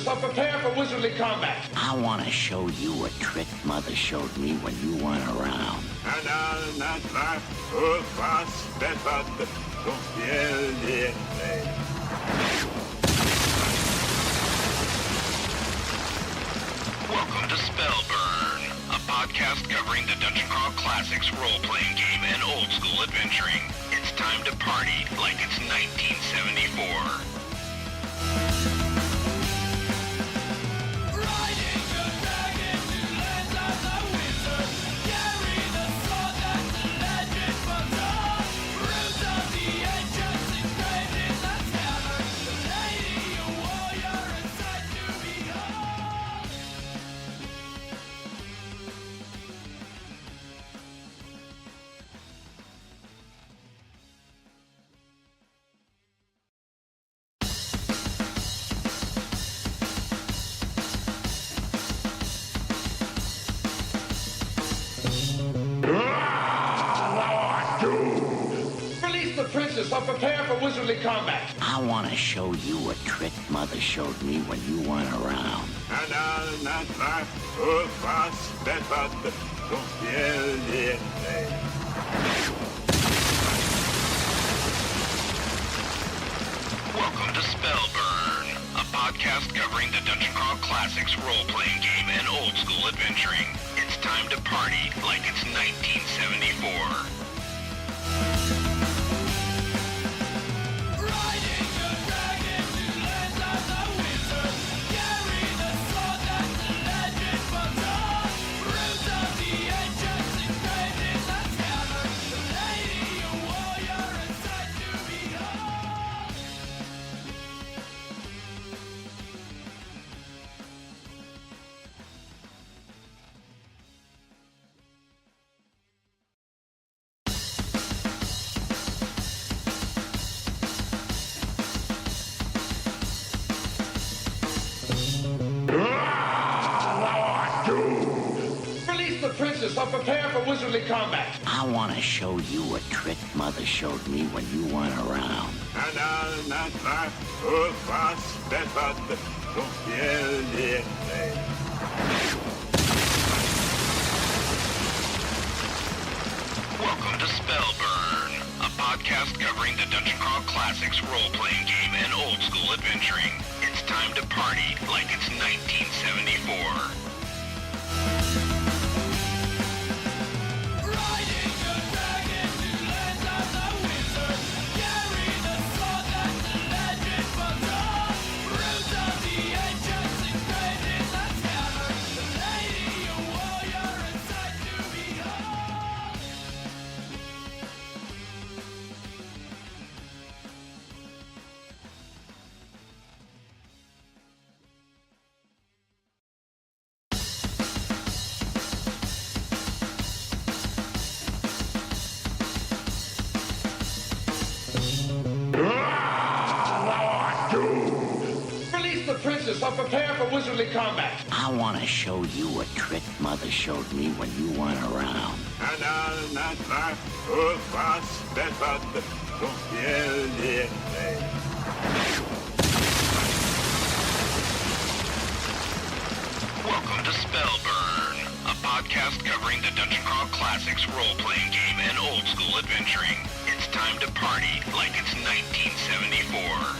princess, so prepare for wizardly combat. I want to show you a trick Mother showed me when you weren't around. And all that life, Welcome to Spellburn, a podcast covering the Dungeon Crawl Classics role-playing game and old-school adventuring. It's time to party like it's 1974. Princess, so prepare for wizardly combat. I want to show you a trick Mother showed me when you weren't around. And all that life, Welcome to Spellburn, a podcast covering the Dungeon Crawl Classics role-playing game and old-school adventuring. It's time to party like it's 1974. Princess, so prepare for wizardly combat. I want to show you a trick Mother showed me when you weren't around. And all that life, Welcome to Spellburn, a podcast covering the Dungeon Crawl Classics role-playing game and old-school adventuring. It's time to party like it's 1974. Princess, so prepare for wizardly combat. I want to show you a trick Mother showed me when you weren't around. And all that life, Welcome to Spellburn, a podcast covering the Dungeon Crawl Classics role-playing game and old-school adventuring. It's time to party like it's 1974.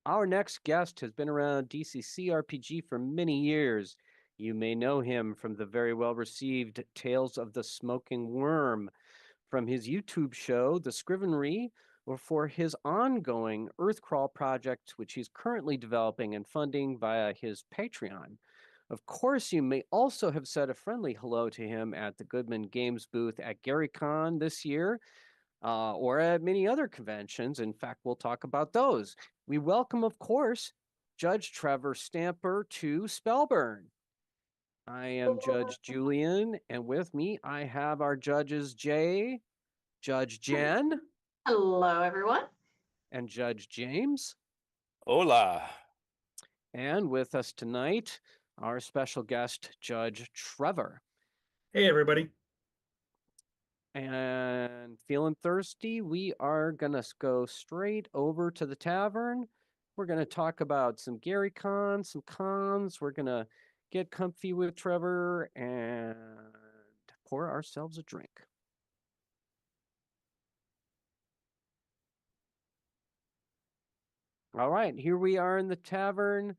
Our next guest has been around DCC RPG for many years. You may know him from the very well-received Tales of the Smoking Worm, from his YouTube show, The Scrivenery, or for his ongoing Earthcrawl project, which he's currently developing and funding via his Patreon. Of course, you may also have said a friendly hello to him at the Goodman Games booth at GaryCon this year, or at many other conventions. In fact, we'll talk about those. We welcome, of course, Judge Trevor Stamper to Spellburn. I am Judge Julian, and with me I have our judges Jay, Judge Jen. Hello, everyone. And Judge James. Hola. And with us tonight, our special guest, Judge Trevor. Hey, everybody. And feeling thirsty, we are gonna go straight over to the tavern. We're gonna talk about some Gary cons, some cons. We're gonna get comfy with Trevor and pour ourselves a drink. All right, here we are in the tavern.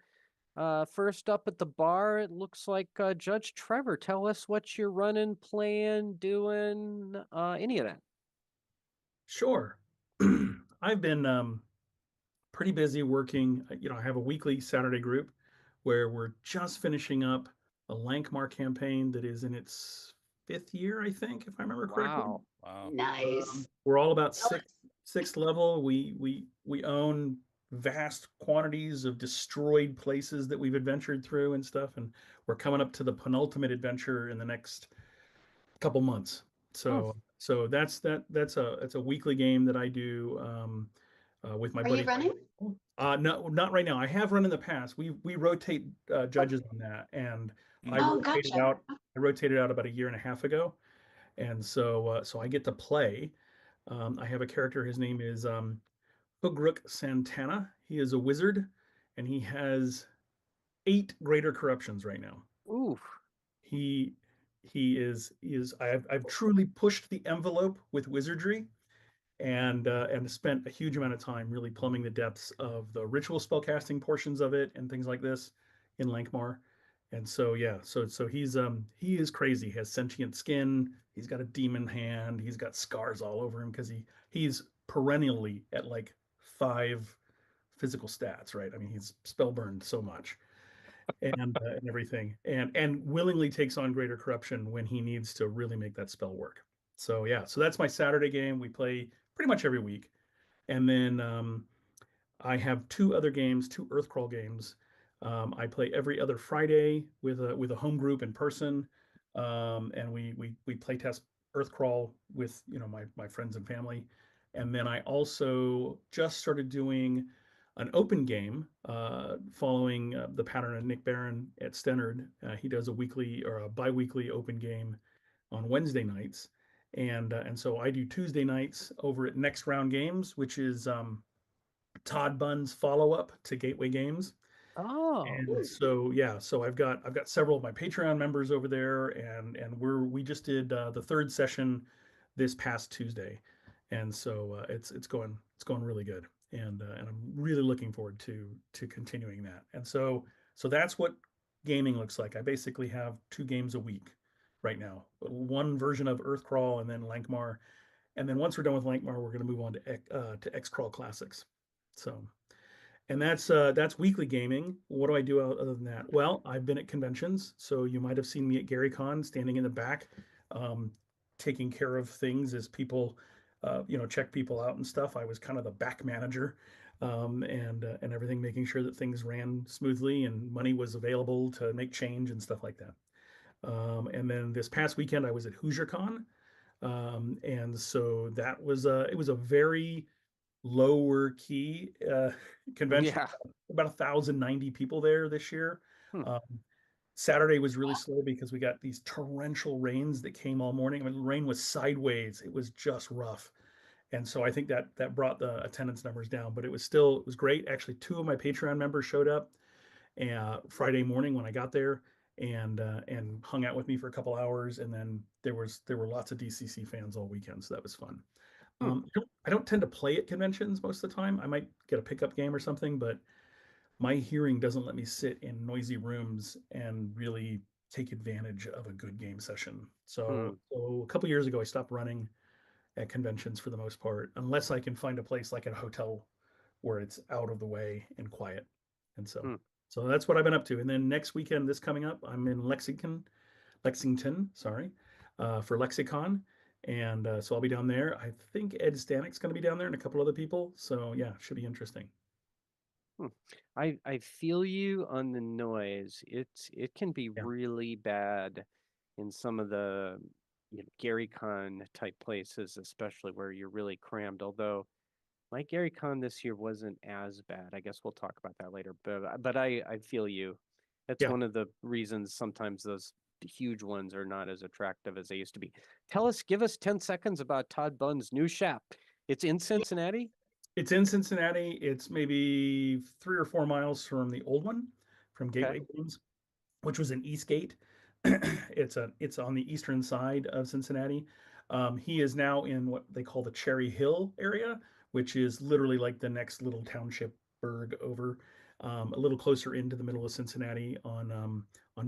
First up at the bar, it looks like Judge Trevor. Tell us what you're running, playing, doing, any of that. Sure. I've been pretty busy working. I have a weekly Saturday group where we're just finishing up a Lankmar campaign that is in its fifth year, I think, if I remember correctly. Wow. Nice. We're all about Tell us. sixth level. We own vast quantities of destroyed places that we've adventured through and stuff, and we're coming up to the penultimate adventure in the next couple months. So that's a weekly game that I do with my Are you buddy. running? No, not right now. I have run in the past. We rotate judges on that, and I Oh, rotated gotcha. out. I rotated out about a year and a half ago, and so I get to play. I have a character. His name is Hugruk Santana. He is a wizard, and he has 8 greater corruptions right now. Ooh. He he is I've truly pushed the envelope with wizardry and spent a huge amount of time really plumbing the depths of the ritual spellcasting portions of it and things like this in Lankmar. And so yeah, so he is crazy. He has sentient skin. He's got a demon hand. He's got scars all over him because he's perennially at like 5 physical stats, right? I mean, he's spellburned so much and everything, and willingly takes on greater corruption when he needs to really make that spell work. So yeah, so that's my Saturday game. We play pretty much every week, and then I have 2 other games, 2 Earthcrawl games. I play every other Friday with a home group in person, and we play test Earthcrawl with my friends and family, and then I also just started doing an open game following the pattern of Nick Barron at Stennard. He does a weekly or a biweekly open game on Wednesday nights, and so I do Tuesday nights over at Next Round Games, which is Todd Bunn's follow up to Gateway Games. Oh. And so yeah, so I've got several of my Patreon members over there, and we just did the 3rd session this past Tuesday, and so it's going really good, and I'm really looking forward to continuing that. And so that's what gaming looks like. I basically have 2 games a week right now, one version of Earthcrawl and then Lankmar, and then once we're done with Lankmar, we're going to move on to Xcrawl Classics. So and that's weekly gaming. What do I do other than that? Well, I've been at conventions, so you might have seen me at GaryCon standing in the back, um, taking care of things as people, check people out and stuff. I was kind of the back manager, and everything, making sure that things ran smoothly and money was available to make change and stuff like that. And then this past weekend, I was at HoosierCon, and so it was a very lower key convention. Yeah. About 1,090 people there this year. Hmm. Um, Saturday was really slow because we got these torrential rains that came all morning. I mean, the rain was sideways. It was just rough. And so I think that brought the attendance numbers down, but it was great. Actually, 2 of my Patreon members showed up Friday morning when I got there and hung out with me for a couple hours. And then there were lots of DCC fans all weekend, so that was fun. I don't tend to play at conventions most of the time. I might get a pickup game or something, but my hearing doesn't let me sit in noisy rooms and really take advantage of a good game session. So a couple years ago, I stopped running at conventions for the most part, unless I can find a place like at a hotel where it's out of the way and quiet. And so that's what I've been up to. And then next weekend, this coming up, I'm in Lexington, sorry, for Lexicon. And so I'll be down there. I think Ed Stanik's going to be down there and a couple other people. So yeah, should be interesting. I feel you on the noise. It can be Yeah. really bad in some of the GaryCon type places, especially where you're really crammed. Although my GaryCon this year wasn't as bad. I guess we'll talk about that later. But I feel you. That's Yeah. one of the reasons sometimes those huge ones are not as attractive as they used to be. Give us 10 seconds about Todd Bunn's new shop. It's in Cincinnati? It's in Cincinnati. It's maybe 3 or 4 miles from the old one, from Gateway Games, which was in Eastgate. It's on the eastern side of Cincinnati. He is now in what they call the Cherry Hill area, which is literally like the next little township burg over, a little closer into the middle of Cincinnati on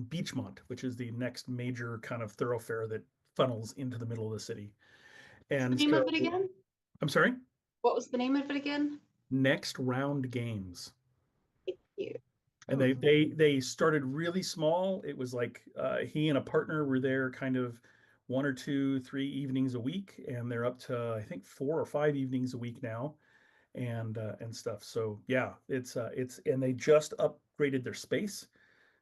Beachmont, which is the next major kind of thoroughfare that funnels into the middle of the city. And What's the name so, of it again? I'm sorry, What was the name of it again? Next Round Games. Thank you. And they started really small. It was like he and a partner were there kind of 1 or 2, 3 evenings a week, and they're up to I think 4 or 5 evenings a week now, and stuff. So yeah, it's and they just upgraded their space,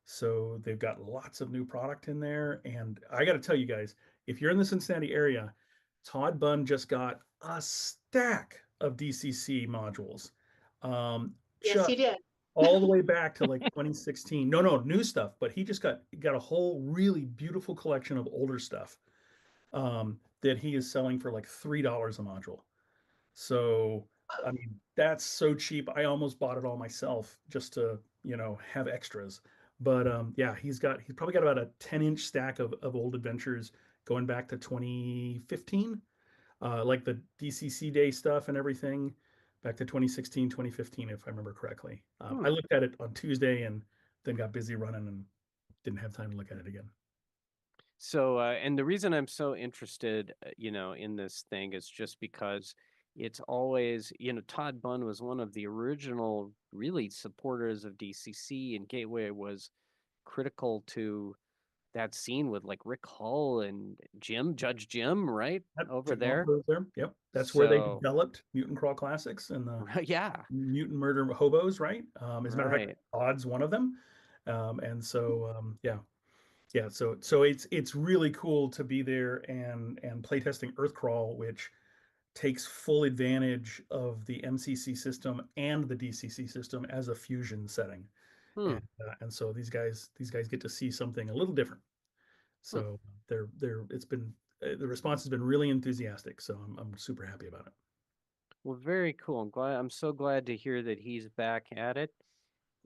so they've got lots of new product in there. And I got to tell you guys, if you're in the Cincinnati area, Todd Bunn just got a stack of DCC modules. Yes, he did. All the way back to like 2016. No, new stuff, but he just got a whole really beautiful collection of older stuff that he is selling for like $3 a module. So, I mean, that's so cheap. I almost bought it all myself just to, have extras. But yeah, he's probably got about a 10-inch stack of old adventures going back to 2015, like the DCC Day stuff and everything, back to 2016, 2015, if I remember correctly. I looked at it on Tuesday and then got busy running and didn't have time to look at it again. So, and the reason I'm so interested, in this thing is just because it's always, Todd Bunn was one of the original really supporters of DCC, and Gateway was critical to that scene with like Rick Hull and Judge Jim, right? Over there. Yep. That's where they So- developed Mutant Crawl Classics and the Yeah. Mutant Murder Hobos, right? As a matter of Right. fact, Todd's one of them. And so, yeah. Yeah, so it's really cool to be there and playtesting Earthcrawl, which takes full advantage of the MCC system and the DCC system as a fusion setting. And so these guys get to see something a little different. So it's been the response has been really enthusiastic. So I'm super happy about it. Well, very cool. I'm so glad to hear that he's back at it,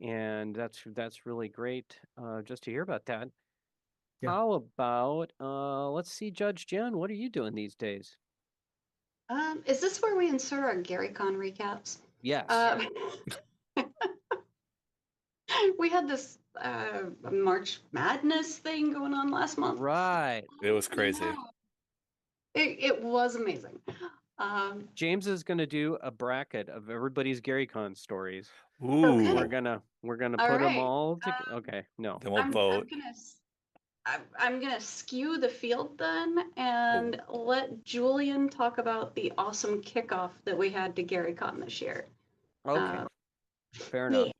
and that's really great. Just to hear about that. Yeah. How about let's see, Judge Jen, what are you doing these days? Is this where we insert our GaryCon recaps? Yes. We had this March Madness thing going on last month. Right. It was crazy. It was amazing. James is going to do a bracket of everybody's GaryCon stories. Ooh. Okay. We're gonna All put them right. all together. Okay, no. Then we'll vote. I'm gonna skew the field then and let Julian talk about the awesome kickoff that we had to GaryCon this year. Okay. Fair enough.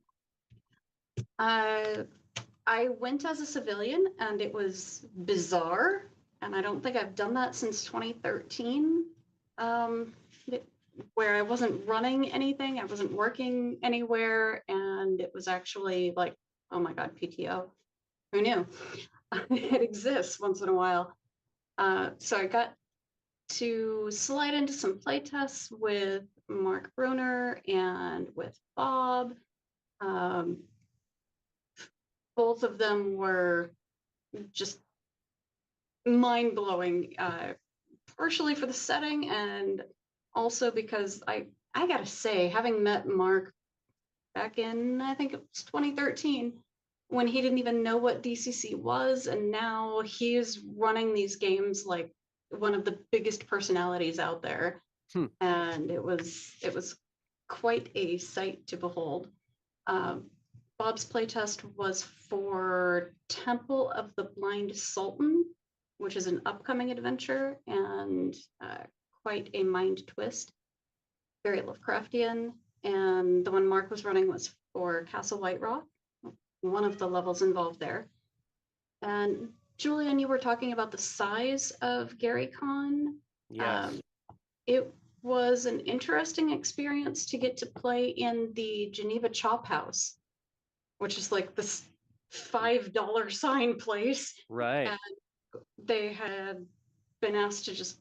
I went as a civilian and it was bizarre, and I don't think I've done that since 2013, where I wasn't running anything, I wasn't working anywhere, and it was actually like, oh my God, PTO. Who knew? It exists once in a while. So I got to slide into some playtests with Mark Bruner and with Bob. Both of them were just mind-blowing, partially for the setting and also because I gotta say, having met Mark back in, I think it was 2013, when he didn't even know what DCC was, and now he's running these games like one of the biggest personalities out there. And it was quite a sight to behold. Bob's playtest was for Temple of the Blind Sultan, which is an upcoming adventure and quite a mind twist, very Lovecraftian. And the one Mark was running was for Castle White Rock, one of the levels involved there. And Julian, you were talking about the size of GaryCon. Yes. It was an interesting experience to get to play in the Geneva Chop House, which is like this $5 sign place. Right. And they had been asked to just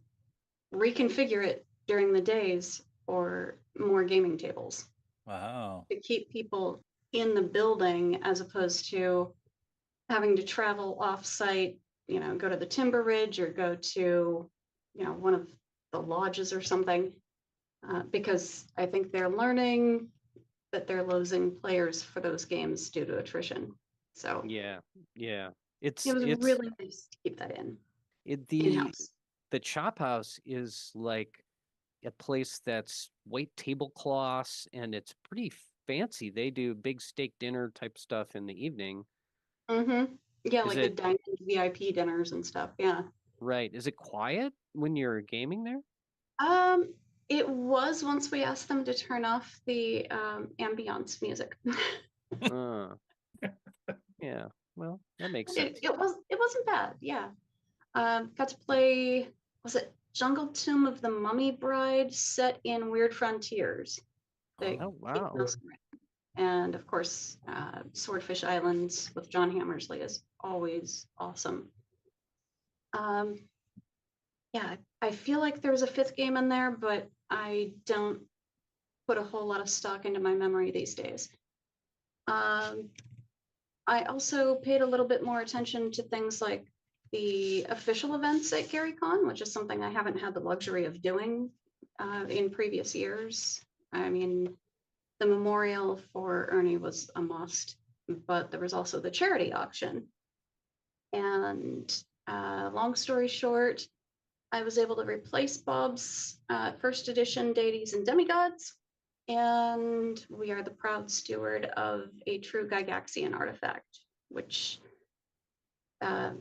reconfigure it during the days for more gaming tables Wow. to keep people in the building as opposed to having to travel off-site, go to the Timber Ridge or go to, one of the lodges or something, because I think they're learning that they're losing players for those games due to attrition. So Yeah. it was really nice to keep that in-house. The Chop House is like a place that's white tablecloths and it's pretty fancy. They do big steak dinner type stuff in the evening. Mm-hmm. Yeah, Is like it- the diamond VIP dinners and stuff. Yeah. Right. Is it quiet when you're gaming there? It was once we asked them to turn off the ambiance music. Uh, yeah. Well, that makes sense. It wasn't bad. Yeah. Got to play, was it Jungle Tomb of the Mummy Bride set in Weird Frontiers? Oh, wow. And of course, Swordfish Islands with John Hammersley is always awesome. Yeah, I feel like there was a fifth game in there, but I don't put a whole lot of stock into my memory these days. I also paid a little bit more attention to things like the official events at GaryCon, which is something I haven't had the luxury of doing in previous years. I mean, the memorial for Ernie was a must, but there was also the charity auction. And long story short, I was able to replace Bob's first edition deities and demigods, and we are the proud steward of a true Gygaxian artifact, which I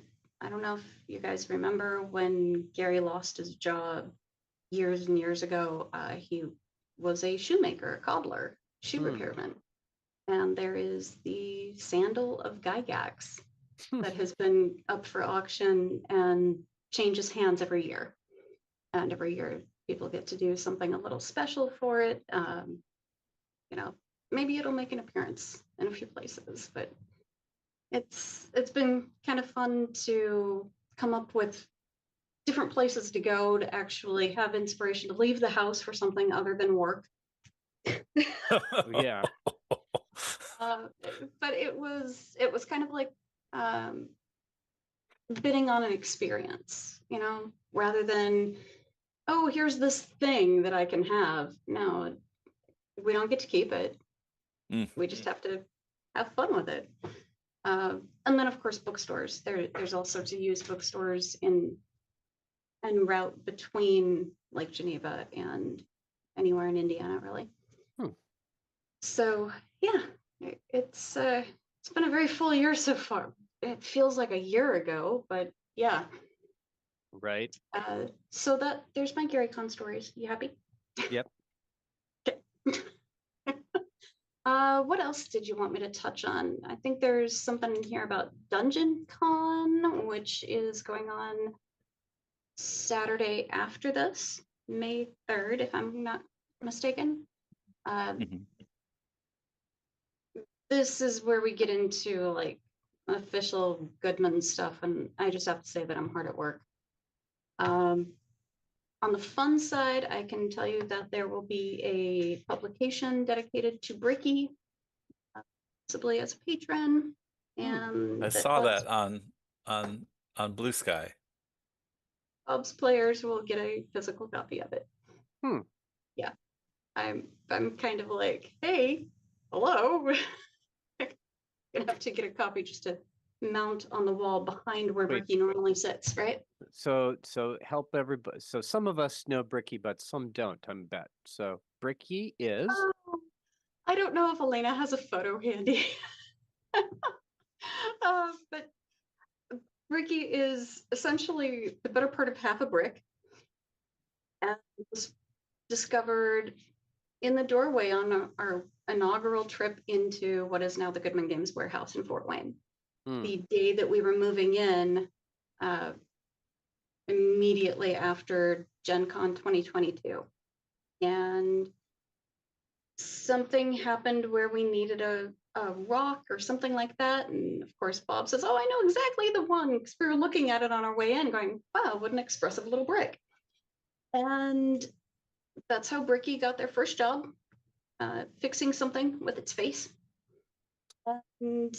don't know if you guys remember when Gary lost his job years and years ago. He was a shoemaker, a cobbler, shoe repairman, and there is the sandal of Gygax that has been up for auction and changes hands every year. And every year people get to do something a little special for it. Maybe it'll make an appearance in a few places, but it's been kind of fun to come up with different places to go to actually have inspiration to leave the house for something other than work. Yeah. But it was kind of like bidding on an experience, rather than, oh, here's this thing that I can have. No, we don't get to keep it. We just have to have fun with it. And then, of course, bookstores. There's all sorts of used bookstores en route between Lake Geneva and anywhere in Indiana, really. So, yeah, it's been a very full year so far. It feels like a year ago, but yeah. Right. So there's my GaryCon stories. You happy? Yep. What else did you want me to touch on? I think there's something in here about Dungeon Con, which is going on Saturday after this, May 3rd, if I'm not mistaken. This is where we get into like official Goodman stuff, and I just have to say that I'm hard at work. On the fun side, I can tell you that there will be a publication dedicated to Bricky, possibly as a patron. And I saw that on Blue Sky. Bob's players will get a physical copy of it. Yeah, I'm kind of like, hey, hello. Gonna have to get a copy just to mount on the wall behind where Bricky normally sits, right? So help everybody. So some of us know Bricky, but some don't, I bet. So Bricky is? I don't know if Elena has a photo handy. But Bricky is essentially the better part of half a brick, and was discovered in the doorway on our inaugural trip into what is now the Goodman Games warehouse in Fort Wayne. The day that we were moving in, immediately after Gen Con 2022. And something happened where we needed a a rock or something like that. And of course, Bob says, "Oh, I know exactly the one," because we were looking at it on our way in, going, "Wow, what an expressive little brick." And that's how Bricky got their first job, fixing something with its face. And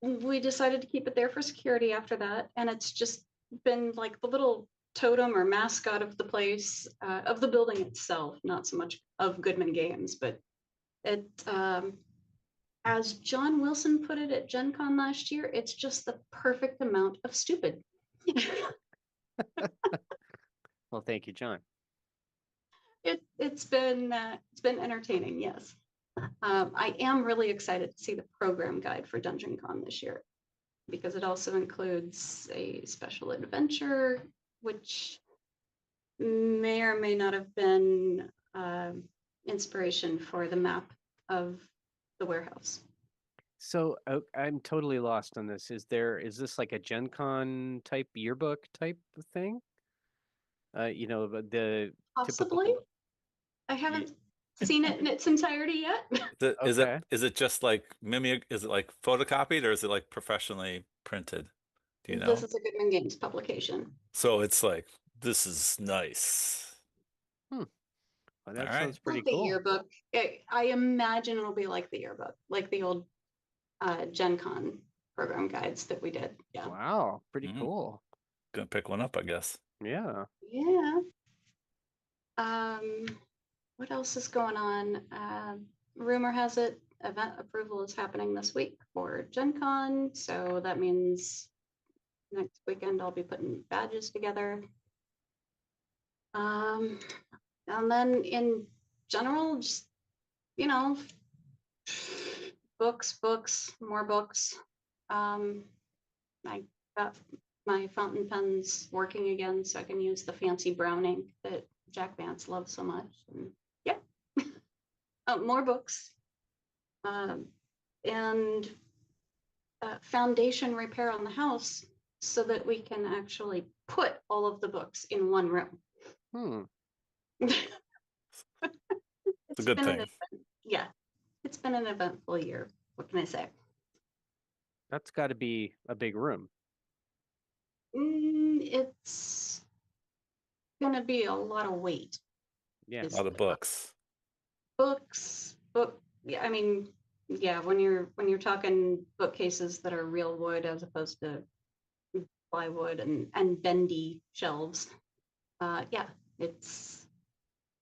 we decided to keep it there for security after that. And it's just been like the little totem or mascot of the place, of the building itself, not so much of Goodman Games, but it, as John Wilson put it at Gen Con last year, it's just the perfect amount of stupid. Well, thank you, John. It's been entertaining, yes. I am really excited to see the program guide for Dungeon Con this year, because it also includes a special adventure, which may or may not have been inspiration for the map of the warehouse. So I'm totally lost on this. Is this like a Gen Con type yearbook type of thing? You know, the Possibly. typical. I haven't seen it in its entirety yet. Okay. Is it just like is it like photocopied or is it like professionally printed? Do you know? This is a Goodman Games publication. So it's like, this is nice. Well, that All right. sounds pretty Like the cool. yearbook. I imagine it'll be like the yearbook, like the old Gen Con program guides that we did. Yeah. Wow, pretty Mhm. cool. Gonna pick one up, I guess. Yeah. Yeah. What else is going on? Rumor has it event approval is happening this week for Gen Con, so that means next weekend I'll be putting badges together. And then in general, just, you know, books, more books. I got my fountain pens working again, so I can use the fancy brown ink that Jack Vance loves so much. And yeah, more books. And foundation repair on the house so that we can actually put all of the books in one room. It's a good thing. Yeah, it's been an eventful year. What can I say? That's got to be a big room. It's gonna be a lot of weight. Yeah. A lot of books. Yeah, I mean, yeah, when you're talking bookcases that are real wood as opposed to plywood and bendy shelves, yeah, it's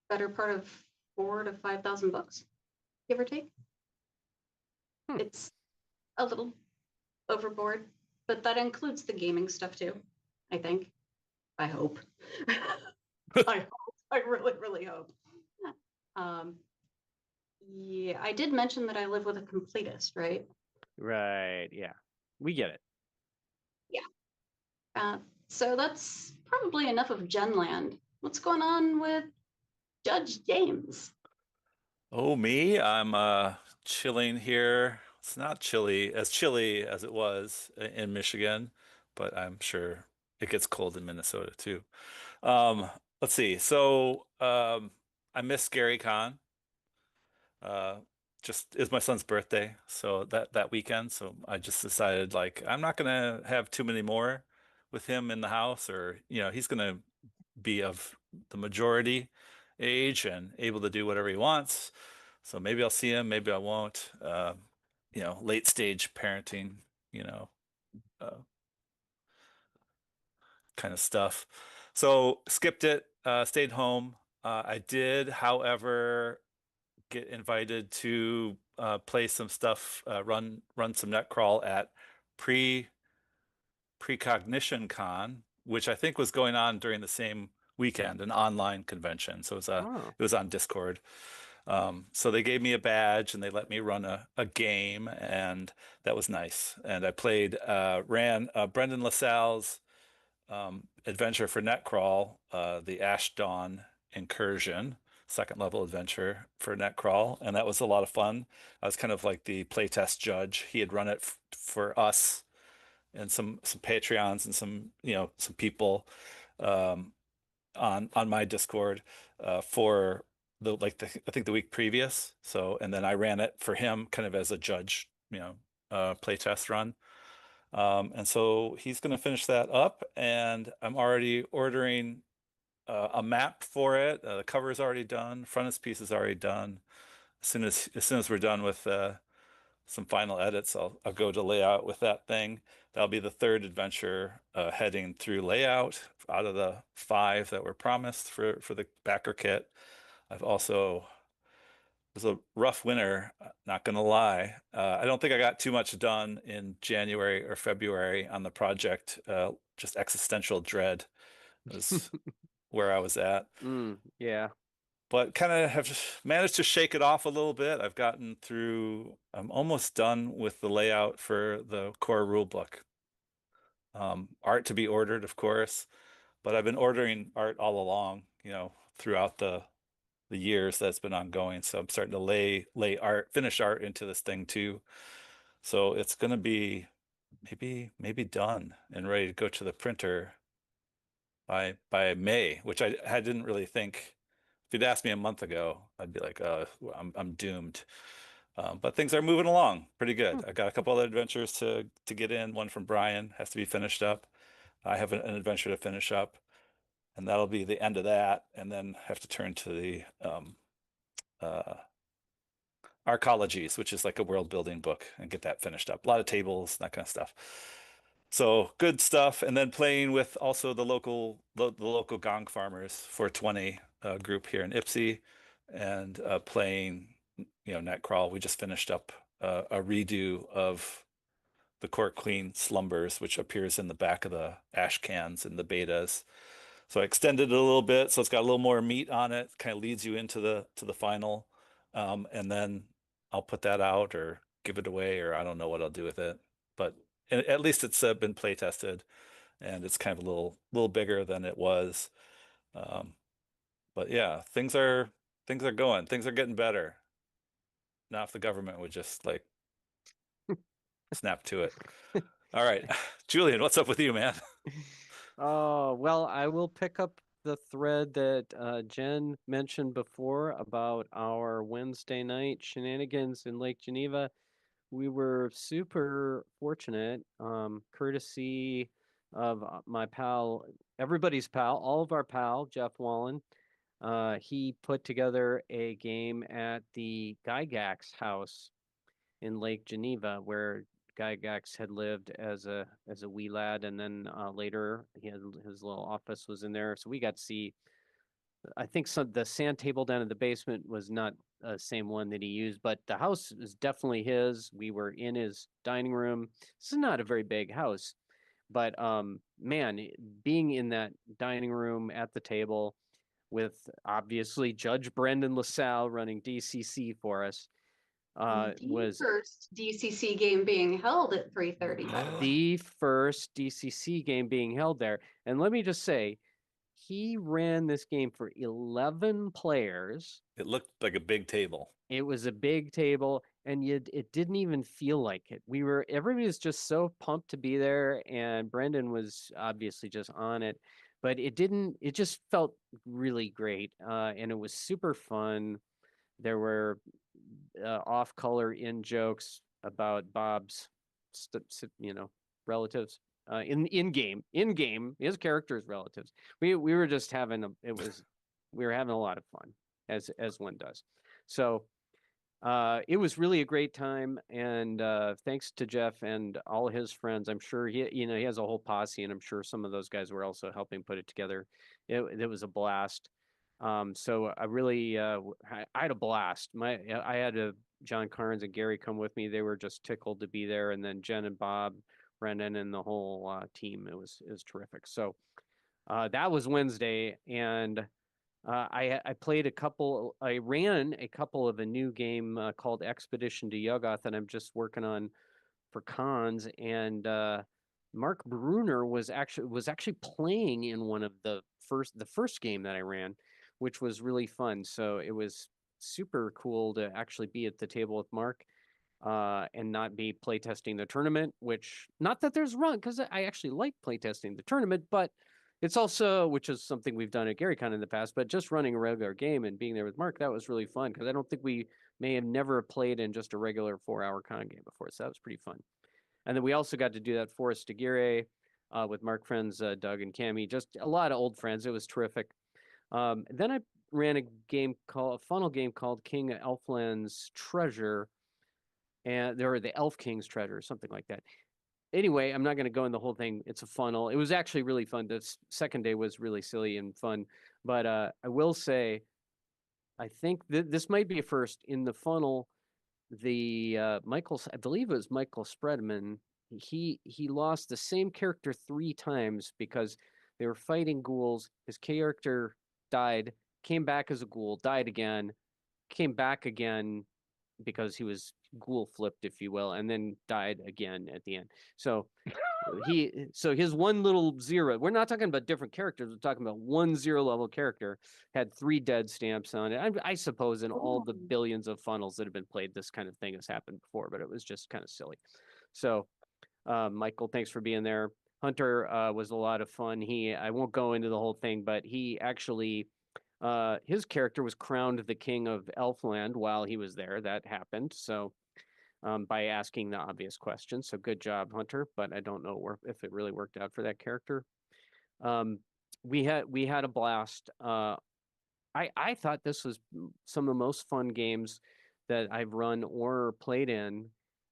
better part of 4,000 to 5,000 books, give or take. It's a little overboard, but that includes the gaming stuff too, I think. I hope. I really, really hope. Yeah, I did mention that I live with a completist, right? Right. Yeah. We get it. Yeah. So that's probably enough of Genland. What's going on with Judge James? Oh, me? I'm chilling here. It's not chilly as it was in Michigan, but I'm sure it gets cold in Minnesota too. Let's see. So, I miss Gary Con. Uh, just it's my son's birthday, so that weekend. So I just decided like I'm not gonna have too many more with him in the house, or he's gonna be of the majority age and able to do whatever he wants. So maybe I'll see him, maybe I won't. Late stage parenting, you know, uh, kind of stuff. So skipped it, stayed home. I did, however, get invited to play some stuff, run some net crawl at Precognition Con, which I think was going on during the same weekend, an online convention. So it was on Discord. So they gave me a badge and they let me run a game, and that was nice. And I ran Brendan LaSalle's adventure for Netcrawl, the Ash Dawn Incursion, second level adventure for Netcrawl, and that was a lot of fun. I was kind of like the playtest judge. He had run it for us and some Patreons and some people on my Discord for I think the week previous. So, and then I ran it for him kind of as a judge, play test run. And so he's going to finish that up, and I'm already ordering a map for it. The cover is already done. Frontispiece is already done. As soon as we're done with some final edits, I'll go to layout with that thing. That'll be the third adventure heading through layout out of the 5 that were promised for the backer kit. It was a rough winter, not gonna lie. I don't think I got too much done in January or February on the project. Just existential dread is where I was at. Yeah. But kind of have managed to shake it off a little bit. I'm almost done with the layout for the core rulebook. Art to be ordered, of course, but I've been ordering art all along, throughout the years that's been ongoing. So I'm starting to lay finish art into this thing too. So it's gonna be maybe done and ready to go to the printer by May, which I didn't really think. If you'd asked me a month ago, I'd be like, I'm doomed. But things are moving along pretty good. I got a couple other adventures to get in. One from Brian has to be finished up. I have an adventure to finish up, and that'll be the end of that. And then have to turn to the Arcologies, which is like a world building book, and get that finished up. A lot of tables, that kind of stuff. So good stuff. And then playing with also the local gong farmers 420 group here in Ipsy, and playing Netcrawl. We just finished up a redo of the Court Queen Slumbers, which appears in the back of the ash cans in the betas. So I extended it a little bit, so it's got a little more meat on it. Kind of leads you into the final, and then I'll put that out or give it away, or I don't know what I'll do with it. But at least it's been play tested, and it's kind of a little bigger than it was. But yeah, things are going. Things are getting better. Now, if the government would just like snap to it. All right, Julian, what's up with you, man? Oh, well, I will pick up the thread that Jen mentioned before about our Wednesday night shenanigans in Lake Geneva. We were super fortunate, courtesy of my pal, everybody's pal, all of our pal, Jeff Wallen. He put together a game at the Gygax house in Lake Geneva, where Gygax had lived as a wee lad, and then later his little office was in there. So we got to see. I think the sand table down in the basement was not the same one that he used, but the house is definitely his. We were in his dining room. This is not a very big house, but man, being in that dining room at the table with obviously Judge Brendan LaSalle running DCC for us was first DCC game being held at 3:30. the first DCC game being held there. And let me just say, he ran this game for 11 players. It looked like a big table. It was a big table, and it didn't even feel like it. Everybody was just so pumped to be there, and Brendan was obviously just on it, but it just felt really great. And it was super fun. There were off-color in jokes about Bob's, relatives. In game, his character's relatives. We were just having we were having a lot of fun, as one does. So it was really a great time, and thanks to Jeff and all his friends. I'm sure he has a whole posse, and I'm sure some of those guys were also helping put it together. It was a blast. So I really I had a blast. I had John Carnes and Gary come with me. They were just tickled to be there, and then Jen and Bob, Brendan, and the whole team. It was terrific. So that was Wednesday, and I ran a couple of a new game called Expedition to Yuggoth that I'm just working on for cons, and Mark Bruner was actually playing in one of the first game that I ran, which was really fun. So it was super cool to actually be at the table with Mark. And not be playtesting the tournament, which, not that there's wrong, because I actually like playtesting the tournament, but It's also, which is something we've done at GaryCon in the past, but just running a regular game and being there with Mark, that was really fun because I don't think we may have never played in just a regular 4-hour con game before. So that was pretty fun. And then we also got to do that Forest Aguirre with Mark friends, Doug and Cammy, just a lot of old friends. It was terrific. Then I ran a funnel game called King Elfland's Treasure, and there were the Elf King's Treasure, something like that. Anyway, I'm not going to go in the whole thing. It's a funnel. It was actually really fun. The second day was really silly and fun. But I will say, I think this might be a first in the funnel. The I believe it was Michael Spreadman. He lost the same character 3 times because they were fighting ghouls. His character died, came back as a ghoul, died again, came back again because he was ghoul flipped, if you will, and then died again at the end. So his one little 0, we're not talking about different characters, we're talking about 1 0 level character had 3 dead stamps on it. I suppose in all the billions of funnels that have been played, this kind of thing has happened before, but it was just kind of silly. So Michael, thanks for being there. Hunter was a lot of fun. I won't go into the whole thing, but he actually his character was crowned the king of Elfland while he was there. That happened. So by asking the obvious question. So good job, Hunter. But I don't know if it really worked out for that character. We had a blast. I thought this was some of the most fun games that I've run or played in.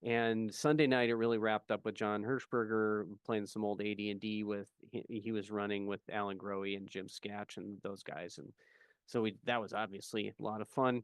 And Sunday night it really wrapped up with John Hirschberger playing some old AD&D with he was running with Alan Grohe and Jim Scatch and those guys, and so that was obviously a lot of fun.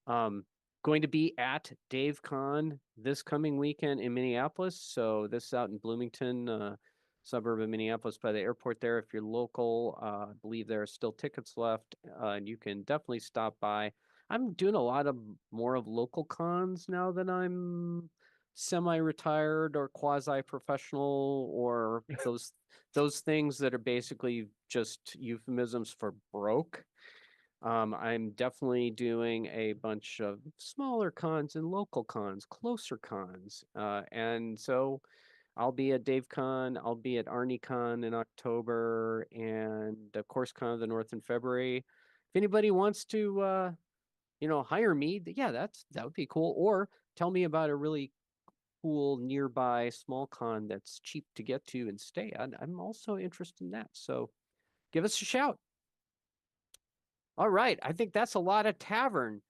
Going to be at Dave Con this coming weekend in Minneapolis. So this is out in Bloomington, suburb of Minneapolis by the airport there. If you're local, I believe there are still tickets left, and you can definitely stop by. I'm doing a lot more of local cons now that I'm semi-retired or quasi-professional, or those things that are basically just euphemisms for broke. I'm definitely doing a bunch of smaller cons and local cons, closer cons. And so I'll be at DaveCon, I'll be at ArnieCon in October, and of course Con of the North in February. If anybody wants to, hire me, yeah, that would be cool. Or tell me about a really cool nearby small con that's cheap to get to and stay. I'm also interested in that. So give us a shout. All right, I think that's a lot of tavern.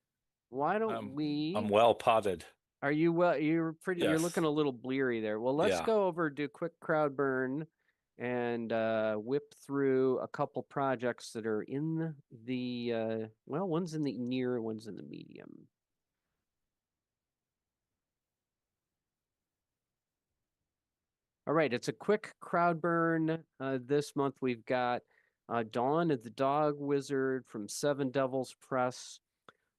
Why don't we? I'm well potted. Are you well? You're pretty. Yes. You're looking a little bleary there. Well, let's go over, do a quick crowd burn, and whip through a couple projects that are in the one's in the near, one's in the medium. All right, it's a quick crowd burn. This month we've got Dawn of the Dog Wizard from Seven Devils Press.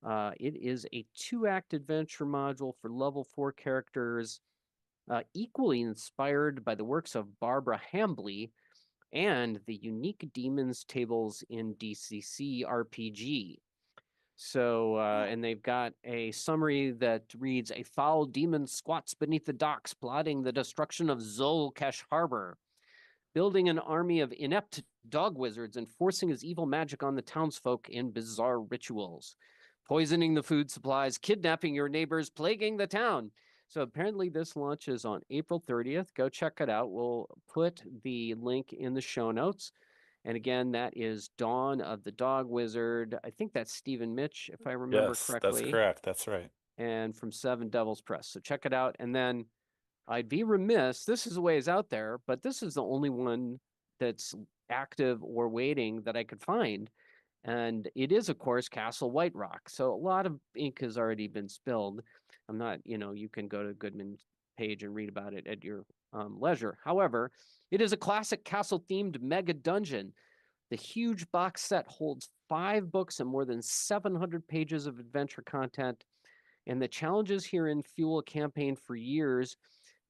It is a 2-act adventure module for level 4 characters, equally inspired by the works of Barbara Hambly and the unique demons tables in DCC RPG. So, and they've got a summary that reads, a foul demon squats beneath the docks, plotting the destruction of Zolkesh Harbor, building an army of inept dog wizards and forcing his evil magic on the townsfolk in bizarre rituals, poisoning the food supplies, kidnapping your neighbors, plaguing the town. So apparently this launches on April 30th. Go check it out. We'll put the link in the show notes. And again, that is Dawn of the Dog Wizard. I think that's Stephen Mitch, if I remember correctly. That's correct. That's right. And from Seven Devils Press. So check it out. And then I'd be remiss, this is a ways out there, but this is the only one that's active or waiting that I could find. And it is, of course, Castle White Rock. So a lot of ink has already been spilled. I'm not, you can go to Goodman's page and read about it at your leisure. However, it is a classic castle-themed mega dungeon. The huge box set holds 5 books and more than 700 pages of adventure content. And the challenges herein fuel a campaign for years.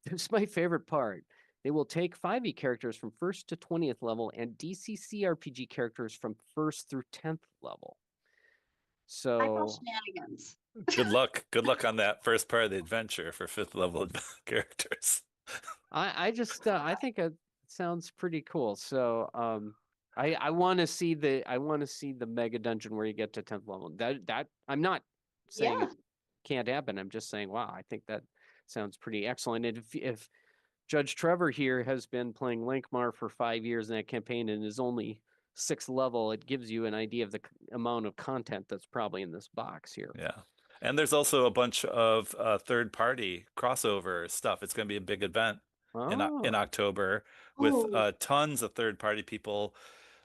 This is my favorite part. They will take 5e characters from 1st to 20th level and DCC RPG characters from 1st through 10th level. So I call shenanigans. Good luck. Good luck on that first part of the adventure for 5th level characters. I think it sounds pretty cool. So I want to see the mega dungeon where you get to 10th level. That I'm not saying Yeah. it can't happen. I'm just saying, wow, I think that sounds pretty excellent. And if Judge Trevor here has been playing Lankmar for 5 years in that campaign and is only 6th level, it gives you an idea of the amount of content that's probably in this box here. Yeah. And there's also a bunch of third-party crossover stuff. It's going to be a big event in Oh, October with Oh, tons of third-party people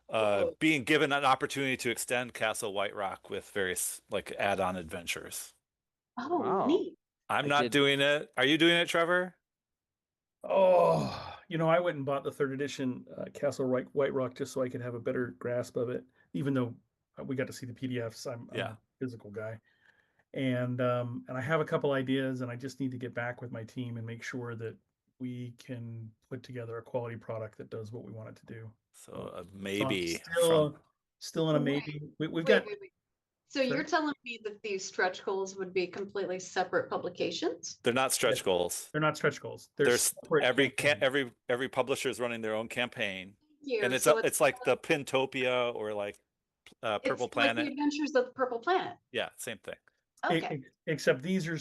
oh, being given an opportunity to extend Castle White Rock with various like add-on adventures. oh, wow. neat. I'm I not did. doing it. Are you doing it, Trevor? Oh, I went and bought the third edition Castle White Rock just so I could have a better grasp of it. Even though we got to see the PDFs, I'm Yeah. a physical guy, and I have a couple ideas, and I just need to get back with my team and make sure that we can put together a quality product that does what we want it to do. So So I'm maybe from still in a Wait, maybe. We've wait, got wait, wait. So you're telling me that these stretch goals would be completely separate publications? they're not stretch goals. they're not stretch goals. They're There's separate campaigns. every publisher is running their own campaign, Thank and you. So it's like the Pintopia or like Purple it's like the Planet. Adventures of the Purple Planet. Yeah, same thing. Okay. Except these are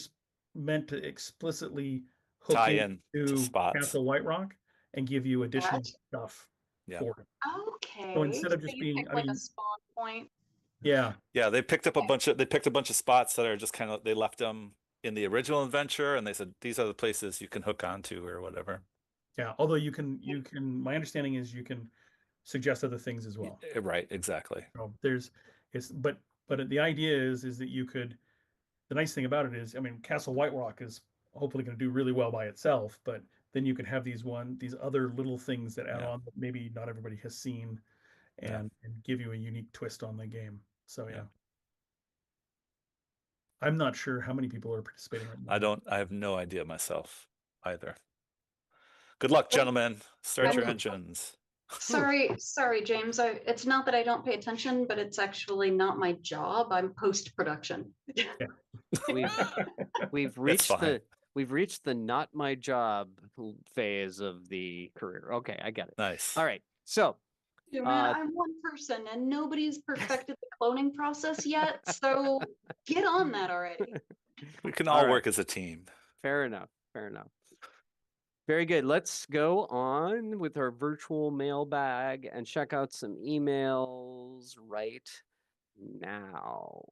meant to explicitly hook Tie in to into spots. Castle White Rock and give you additional Gotcha. stuff Yeah. for it. Okay. So instead of So just you being, pick I like a mean, spawn point. yeah, Yeah, they picked up a bunch of spots that are just kind of they left them in the original adventure, and they said these are the places you can hook onto or whatever. yeah. Although you can, my understanding is you can suggest other things as well. Right, exactly. So but the idea is that you could, the nice thing about it is, I mean, Castle White Rock is hopefully going to do really well by itself, but then you can have these other little things that add Yeah. on that maybe not everybody has seen Yeah. and give you a unique twist on the game. So yeah. Yeah. I'm not sure how many people are participating right now. I have no idea myself either. Good luck, gentlemen. Start your engines. Sorry, James. It's not that I don't pay attention, but it's actually not my job. I'm post-production. We've reached the not my job phase of the career. Okay, I get it. Nice. All right. So Dude, man, I'm one person and nobody's perfected the cloning process yet. So get on that already. We can all work as a team. Fair enough. Fair enough. Very good. Let's go on with our virtual mailbag and check out some emails right now.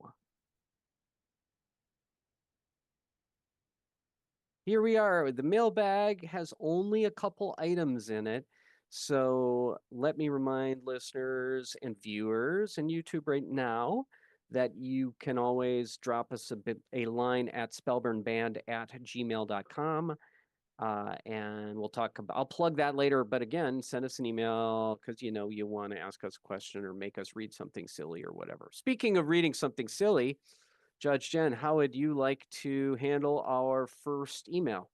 Here we are. The mailbag has only a couple items in it. So let me remind listeners and viewers and YouTube right now that you can always drop us a line at spellburnband@gmail.com. And we'll talk about, I'll plug that later, but again, send us an email because you want to ask us a question or make us read something silly or whatever. Speaking of reading something silly, Judge Jen, how would you like to handle our first email?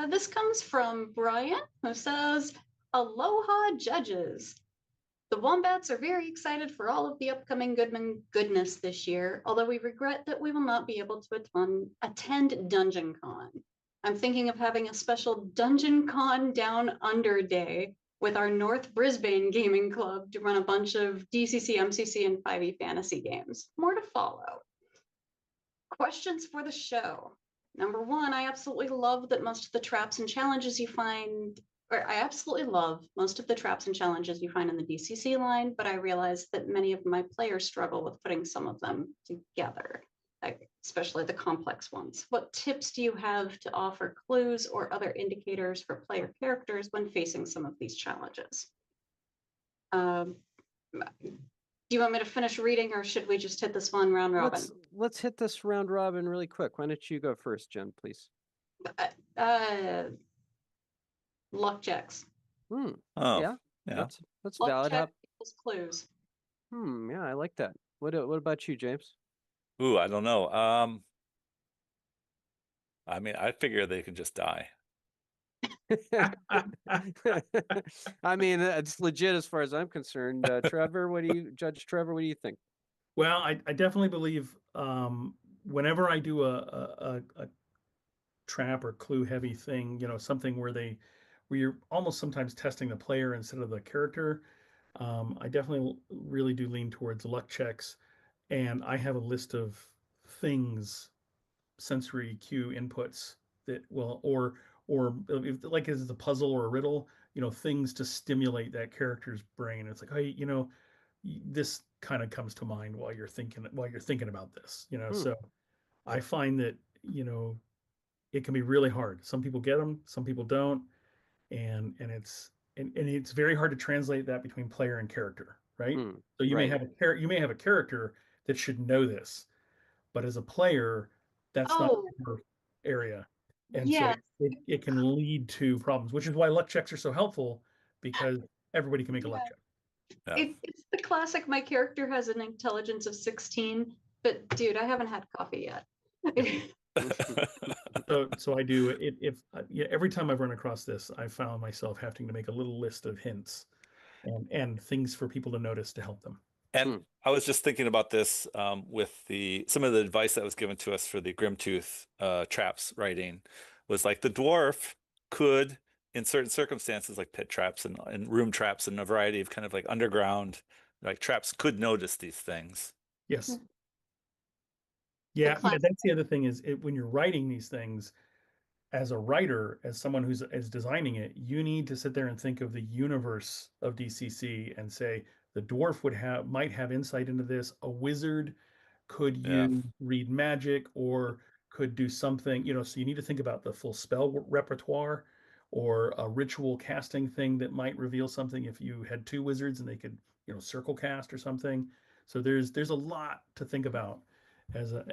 This comes from Brian, who says, "Aloha, judges. The Wombats are very excited for all of the upcoming goodness this year, although we regret that we will not be able to attend Dungeon Con. I'm thinking of having a special Dungeon Con Down Under Day with our North Brisbane Gaming Club to run a bunch of DCC, MCC, and 5e fantasy games. More to follow. Questions for the show. Number one, I absolutely love that most of the traps and challenges you find, or I absolutely love most of the traps and challenges you find in the DCC line, but I realize that many of my players struggle with putting some of them together, especially the complex ones. What tips do you have to offer clues or other indicators for player characters when facing some of these challenges?" Do you want me to finish reading, or should we just hit this one round robin? Let's hit this round robin really quick. Why don't you go first, Jen, please? Luck checks. Oh, yeah. That's Luck valid. check equals clues. Yeah, I like that. What about you, James? Ooh, I don't know. I mean, I figure they can just die. I mean, it's legit as far as I'm concerned. Trevor, Judge Trevor, what do you think? Well, I definitely believe whenever I do a trap or clue heavy thing, something where where you're almost sometimes testing the player instead of the character. I definitely really do lean towards luck checks, and I have a list of things, sensory cue inputs that will, or if like as a puzzle or a riddle, things to stimulate that character's brain. It's like, hey, this kind of comes to mind while you're thinking about this. Hmm. So I find that it can be really hard. Some people get them, some people don't, and it's very hard to translate that between player and character, right? Hmm. So you may Right. have a character that should know this, but as a player, that's not Oh, your area, and so yes. it can lead to problems, which is why luck checks are so helpful, because everybody can make a luck Yeah. check. Yeah. It's the classic. My character has an intelligence of 16, but dude, I haven't had coffee yet. So I do it if yeah, every time I've run across this, I've found myself having to make a little list of hints and things for people to notice to help them. And Hmm. I was just thinking about this with some of the advice that was given to us for the Grimtooth traps writing was like the dwarf could, in certain circumstances, like pit traps and room traps and a variety of kind of like underground like traps, could notice these things. Yes. The Yeah, classic. that's the other thing is when you're writing these things, as a writer, as someone who's is designing it, you need to sit there and think of the universe of DCC and say the dwarf might have insight into this. A wizard could Yeah. read magic or could do something, so you need to think about the full spell repertoire or a ritual casting thing that might reveal something if you had two wizards and they could, circle cast or something. So there's a lot to think about as a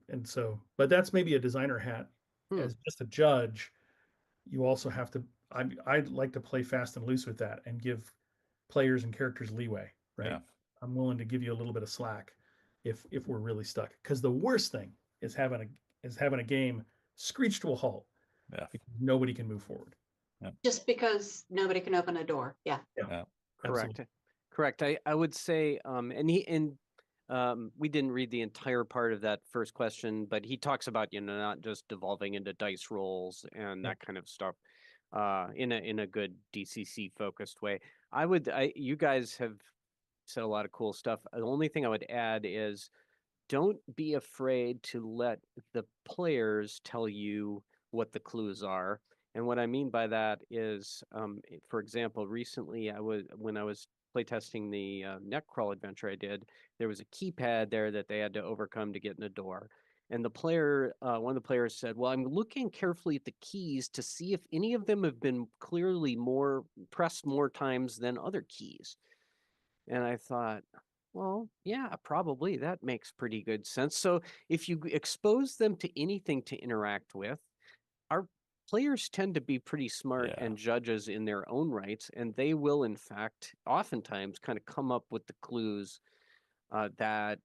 and so, but that's maybe a designer hat. Hmm. As just a judge, you also have to, I like to play fast and loose with that and give players and characters leeway, right? Yeah. I'm willing to give you a little bit of slack if we're really stuck. Because the worst thing is having a game screech to a halt Yeah. because nobody can move forward. Just because nobody can open a door. Yeah. Yeah. Correct. Absolutely. Correct. I would say, we didn't read the entire part of that first question, but he talks about, not just devolving into dice rolls and Yeah. that kind of stuff, in a good DCC focused way. You guys have said a lot of cool stuff. The only thing I would add is don't be afraid to let the players tell you what the clues are. And what I mean by that is, for example, recently when I was playtesting the neck crawl adventure I did, there was a keypad there that they had to overcome to get in a door. And one of the players said, "Well, I'm looking carefully at the keys to see if any of them have been clearly pressed more times than other keys." And I thought, well, yeah, probably that makes pretty good sense. So if you expose them to anything to interact with, our players tend to be pretty smart Yeah. and judges in their own rights, and they will, in fact, oftentimes kind of come up with the clues that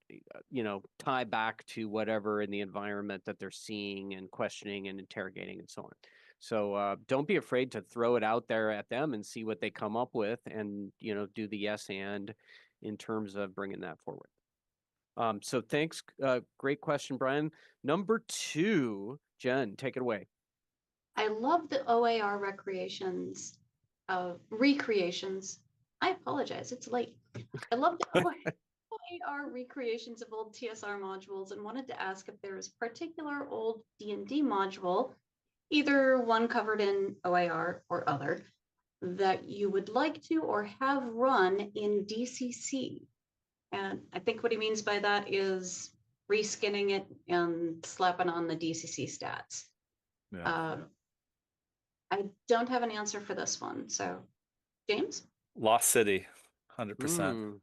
tie back to whatever in the environment that they're seeing and questioning and interrogating and so on. So don't be afraid to throw it out there at them and see what they come up with, and do the yes and in terms of bringing that forward. So thanks, great question, Brian. Number 2, Jen, take it away. I love the OAR recreations. I apologize, it's late. I love the OAR recreations of old TSR modules and wanted to ask if there is particular old D&D module, either one covered in OAR or other, that you would like to or have run in DCC. And I think what he means by that is reskinning it and slapping on the DCC stats. Yeah. I don't have an answer for this one. So, James? Lost City, 100%.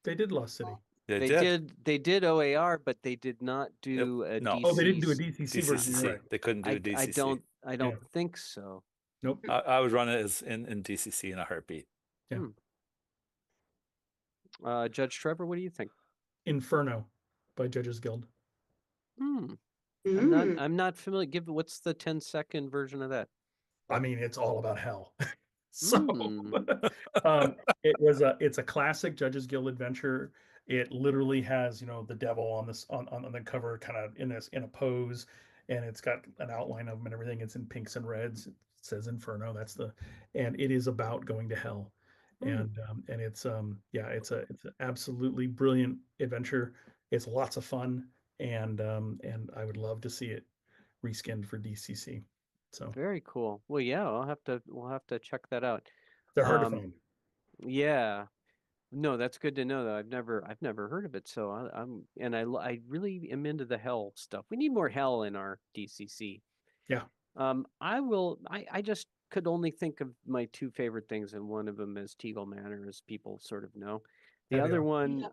They did Lost City. They did. They did OAR, but they did not do a no. DC. Oh, they didn't do a DCC version. DCC. You're right. They couldn't do a DCC. I don't think so. Nope. I would run it as in DCC in a heartbeat. Yeah. Judge Trevor, what do you think? Inferno by Judges Guild. I'm not familiar. What's the 10-second version of that? I mean, it's all about hell. So it's a classic Judges Guild adventure. It literally has, the devil on the cover, kind of in a pose, and it's got an outline of him and everything. It's in pinks and reds. says Inferno. And it is about going to hell. And it's it's an absolutely brilliant adventure. It's lots of fun, and I would love to see it reskinned for DCC. So Very cool. Well, yeah, we'll have to check that out. they're hard to Um, find. yeah. No, that's good to know though. I've never heard of it. So I really am into the hell stuff. We need more hell in our DCC. Yeah. I just could only think of my two favorite things, and one of them is Teagle Manor, as people sort of know. The I other know. one,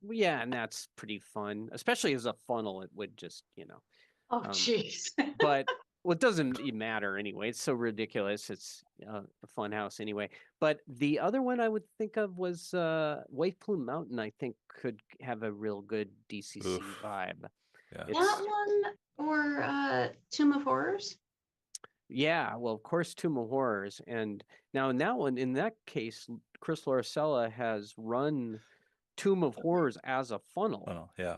yeah, and that's pretty fun, especially as a funnel. It would just, Oh, jeez. but well, it doesn't matter anyway. It's so ridiculous. It's a fun house anyway. But the other one I would think of was White Plume Mountain. I think could have a real good DCC Oof. vibe. Yeah. That one or Tomb of Horrors? Yeah, well, of course, Tomb of Horrors. And now in that case, Chris Lorcella has run Tomb of Horrors as a funnel. Oh, yeah.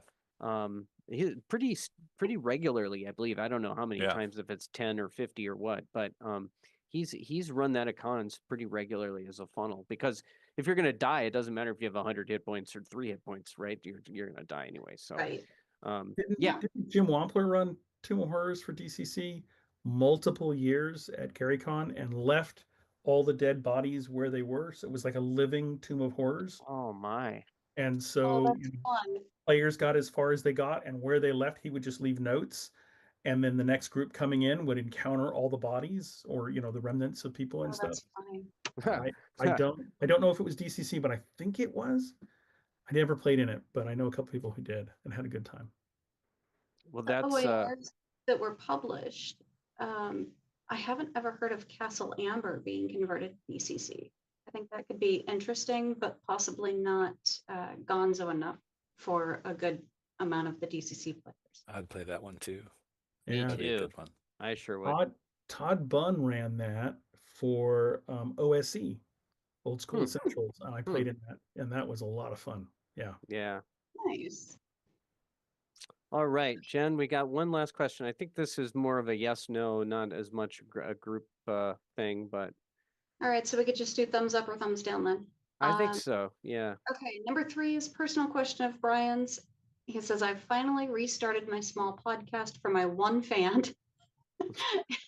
Pretty regularly, I believe. I don't know how many Yeah. times, if it's 10 or 50 or what, but he's run that at cons pretty regularly as a funnel, because if you're gonna die, it doesn't matter if you have 100 hit points or 3 hit points, right? You're gonna die anyway. So Right. Didn't Jim Wampler run Tomb of Horrors for DCC multiple years at GaryCon and left all the dead bodies where they were? So it was like a living Tomb of Horrors. Oh my. And so that's fun. players got as far as they got, and where they left, he would just leave notes. And then the next group coming in would encounter all the bodies, or the remnants of people and stuff. That's funny. I don't know if it was DCC, but I think it was. I never played in it, but I know a couple people who did and had a good time. Well, The that's OARs that were published, I haven't ever heard of Castle Amber being converted to DCC. I think that could be interesting, but possibly not gonzo enough for a good amount of the DCC players. I'd play that one too. Yeah. That'd be a good one. I sure would. Todd Bunn ran that for OSE, Old School Essentials, and I played in that, and that was a lot of fun. Yeah. Yeah. Nice. All right, Jen, we got one last question. I think this is more of a yes, no, not as much a group thing, but All right, so we could just do thumbs up or thumbs down then. I think so. Yeah. Okay, number 3 is personal question of Brian's. He says, I've finally restarted my small podcast for my one fan. And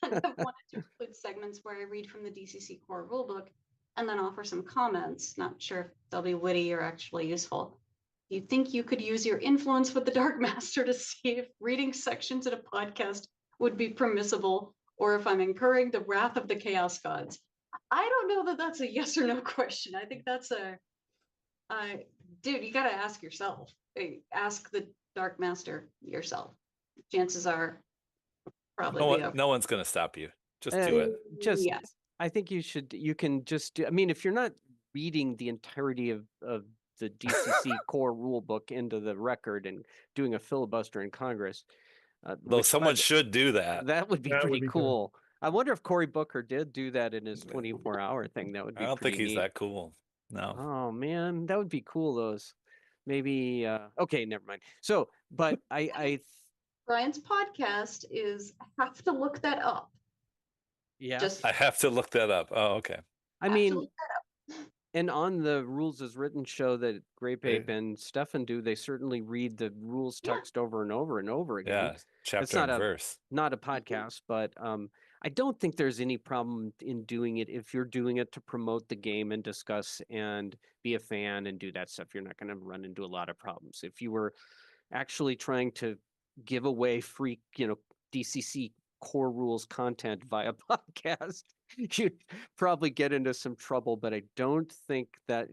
I wanted to include segments where I read from the DCC core rulebook and then offer some comments. Not sure if they'll be witty or actually useful. Do you think you could use your influence with the Dark Master to see if reading sections in a podcast would be permissible, or if I'm incurring the wrath of the Chaos Gods? I don't know that that's a yes or no question. I think that's dude, you got to ask yourself. Ask the Dark Master yourself. Chances are probably no one's going to stop you. Just do it. Yes. I think you can just do, I mean, if you're not reading the entirety of the DCC core rule book into the record and doing a filibuster in Congress. Though someone should do that. That would be That would pretty be cool. I wonder if Cory Booker did do that in his 24-hour thing. That would be I don't think pretty he's neat. that cool. No. Oh man, that would be cool. Those maybe okay, never mind. So, but I Brian's podcast is, I have to look that up. yeah. Just I have to look that up. Oh, okay. I have to mean, look that up. and on the Rules as Written show that Grape Ape and Stefan do, they certainly read the rules text over and over and over again. Yeah, chapter and verse. Not a podcast, but I don't think there's any problem in doing it if you're doing it to promote the game and discuss and be a fan and do that stuff. You're not going to run into a lot of problems. If you were actually trying to give away free, DCC core rules content via podcast, you'd probably get into some trouble. But I don't think that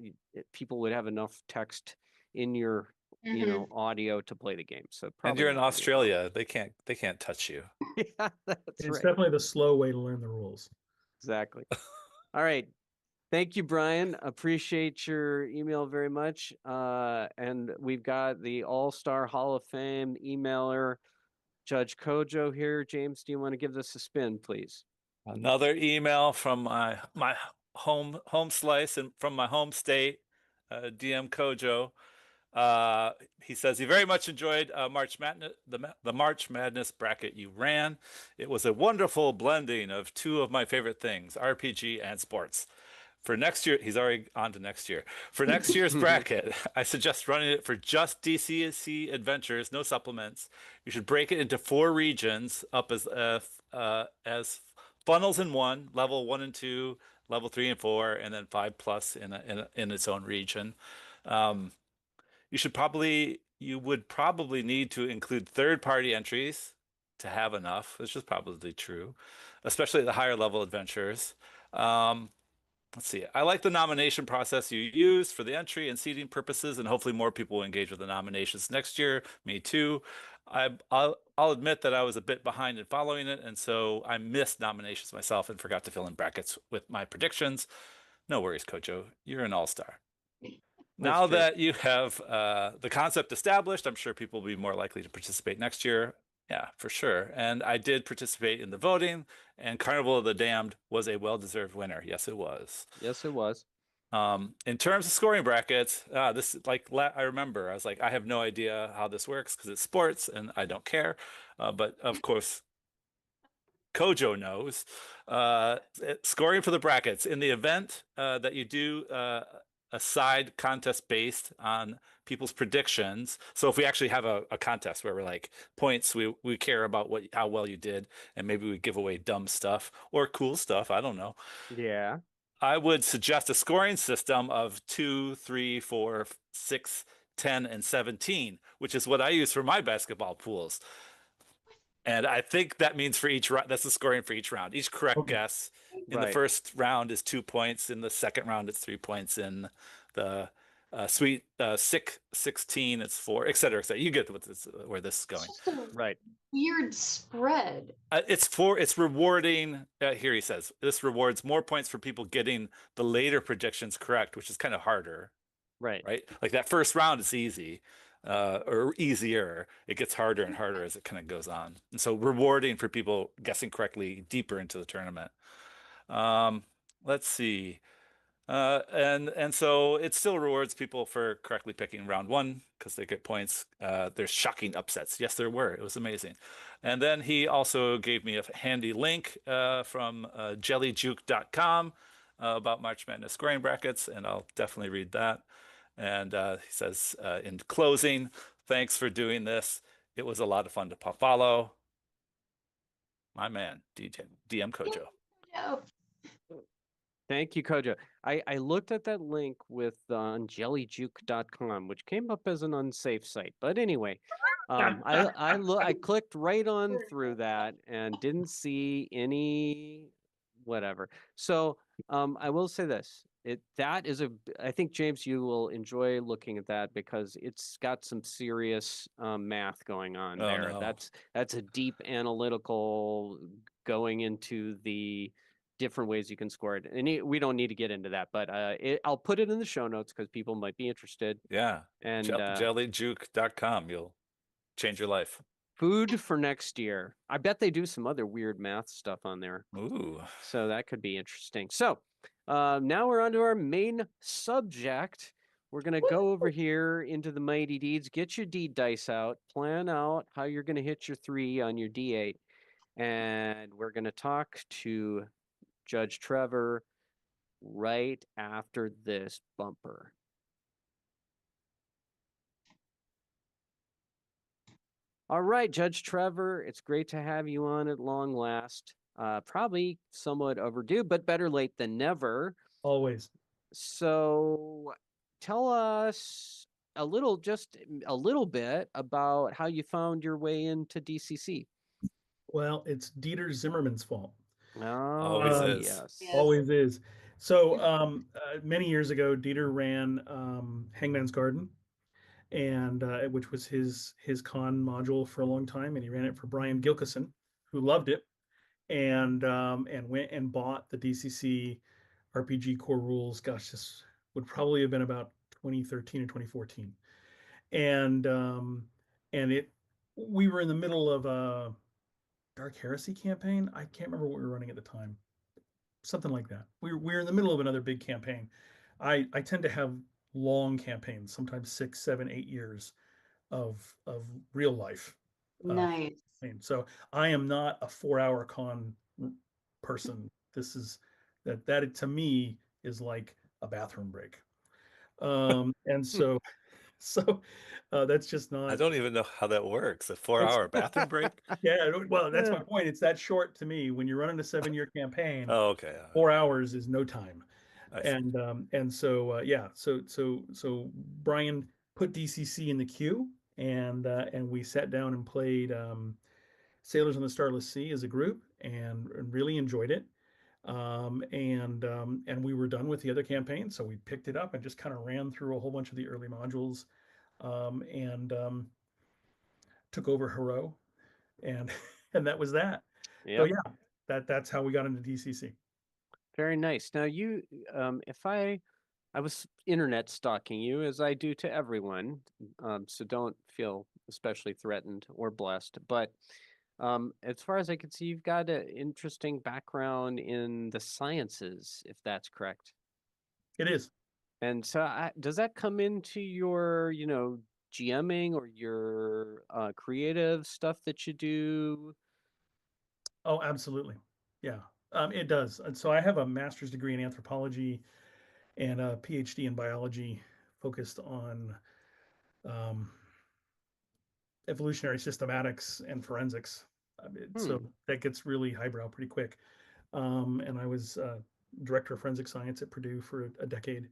people would have enough text in your audio to play the game. So probably and you're in Australia, they can't touch you. Yeah, that's It's right. definitely the slow way to learn the rules. Exactly. All right. Thank you, Brian. Appreciate your email very much. And we've got the All-Star Hall of Fame emailer, Judge Kojo here. James, do you want to give this a spin, please? Another email from my home slice and from my home state, DM Kojo. He says he very much enjoyed March Madness, the March Madness bracket you ran. It was a wonderful blending of two of my favorite things, RPG and sports. For next year, he's already on to next year. For next year's bracket, I suggest running it for just DCC adventures, no supplements. You should break it into 4 regions up as funnels in one, level 1 and 2, level 3 and 4, and then 5 plus in its own region. Um, you would probably need to include third-party entries to have enough, which is probably true, especially at the higher level adventures. Um, Let's see. I like the nomination process you use for the entry and seeding purposes, and hopefully more people will engage with the nominations next year. Me too. I'll admit that I was a bit behind in following it, and so I missed nominations myself and forgot to fill in brackets with my predictions. No worries, Kojo. You're an all-star. Now true. that you have the concept established, I'm sure people will be more likely to participate next year. Yeah, for sure. And I did participate in the voting, and Carnival of the Damned was a well-deserved winner. Yes, it was. Yes, it was. In terms of scoring brackets, I remember I was like, I have no idea how this works because it's sports and I don't care. But of course, Kojo knows. Scoring for the brackets in the event that you do a side contest based on people's predictions. So if we actually have a contest where we're like points, we care about how well you did, and maybe we give away dumb stuff or cool stuff. I don't know. Yeah. I would suggest a scoring system of 2, 3, 4, 6, 10, and 17, which is what I use for my basketball pools. And I think that means for each round, that's the scoring for each round. Each correct guess in the Right. first round is 2 points. In the second round, it's 3 points. In the Sweet 16, it's 4, et cetera, et cetera. You get where this is going. It's just a Right. weird spread. It's rewarding. Here he says this rewards more points for people getting the later predictions correct, which is kind of harder. Right. Right. Like that first round is easy. Or easier. It gets harder and harder as it kind of goes on. And so rewarding for people guessing correctly deeper into the tournament. Let's see. And so it still rewards people for correctly picking round 1 because they get points. There's shocking upsets. Yes, there were. It was amazing. And then he also gave me a handy link from jellyjuke.com about March Madness scoring brackets, and I'll definitely read that. And he says, in closing, thanks for doing this. It was a lot of fun to follow. My man, DM Kojo. No. Thank you, Kojo. I looked at that link with on jellyjuke.com, which came up as an unsafe site. But anyway, I clicked right on through that and didn't see any whatever. So I will say this. I think, James, you will enjoy looking at that because it's got some serious math going on Oh, there. no. That's a deep analytical going into the different ways you can score it. And we don't need to get into that, but I'll put it in the show notes because people might be interested. Yeah. And jellyjuke.com. You'll change your life. food for next year. I bet they do some other weird math stuff on there. Ooh. So that could be interesting. So now we're on to our main subject. We're going to go over here into the Mighty Deeds. Get your deed dice out. Plan out how you're going to hit your 3 on your D8. And we're going to talk to Judge Trevor right after this bumper. All right, Judge Trevor, it's great to have you on at long last. Probably somewhat overdue, but better late than never. Always. So tell us just a little bit about how you found your way into DCC. Well, it's Dieter Zimmerman's fault. Oh, Always is. yes. Yes. Always is. So many years ago, Dieter ran Hangman's Garden, and which was his con module for a long time, and he ran it for Brian Gilkison, who loved it, and went and bought the DCC RPG core rules. Gosh, this would probably have been about 2013 or 2014, and we were in the middle of a Dark Heresy campaign. I can't remember what we were running at the time. Something like that. We're in the middle of another big campaign. I tend to have long campaigns, sometimes 6, 7, 8 years of real life. Nice. So I am not a 4-hour con person. This is that to me is like a bathroom break. And so so that's just I not. don't even know how that works. A It's 4-hour bathroom break? yeah. Well, that's Yeah. my point. It's that short to me. When you're running a 7-year campaign, Oh, okay. 4 hours is no time. I see. And so yeah. So Brian put DCC in the queue, and we sat down and played Sailors on the Starless Sea as a group, and really enjoyed it. And we were done with the other campaign, so we picked it up and just kind of ran through a whole bunch of the early modules, and took over Hero, and and that was that. So Yep. yeah, that's how we got into DCC. Very nice. Now you, if I was internet stalking you as I do to everyone, so don't feel especially threatened or blessed. But as far as I can see, you've got an interesting background in the sciences, if that's correct. It is. And so, does that come into your, GMing or your creative stuff that you do? Oh, absolutely. Yeah, it does. And so I have a master's degree in anthropology and a PhD in biology, focused on um, evolutionary systematics and forensics. So Hmm. that gets really highbrow pretty quick. And I was director of forensic science at Purdue for a decade,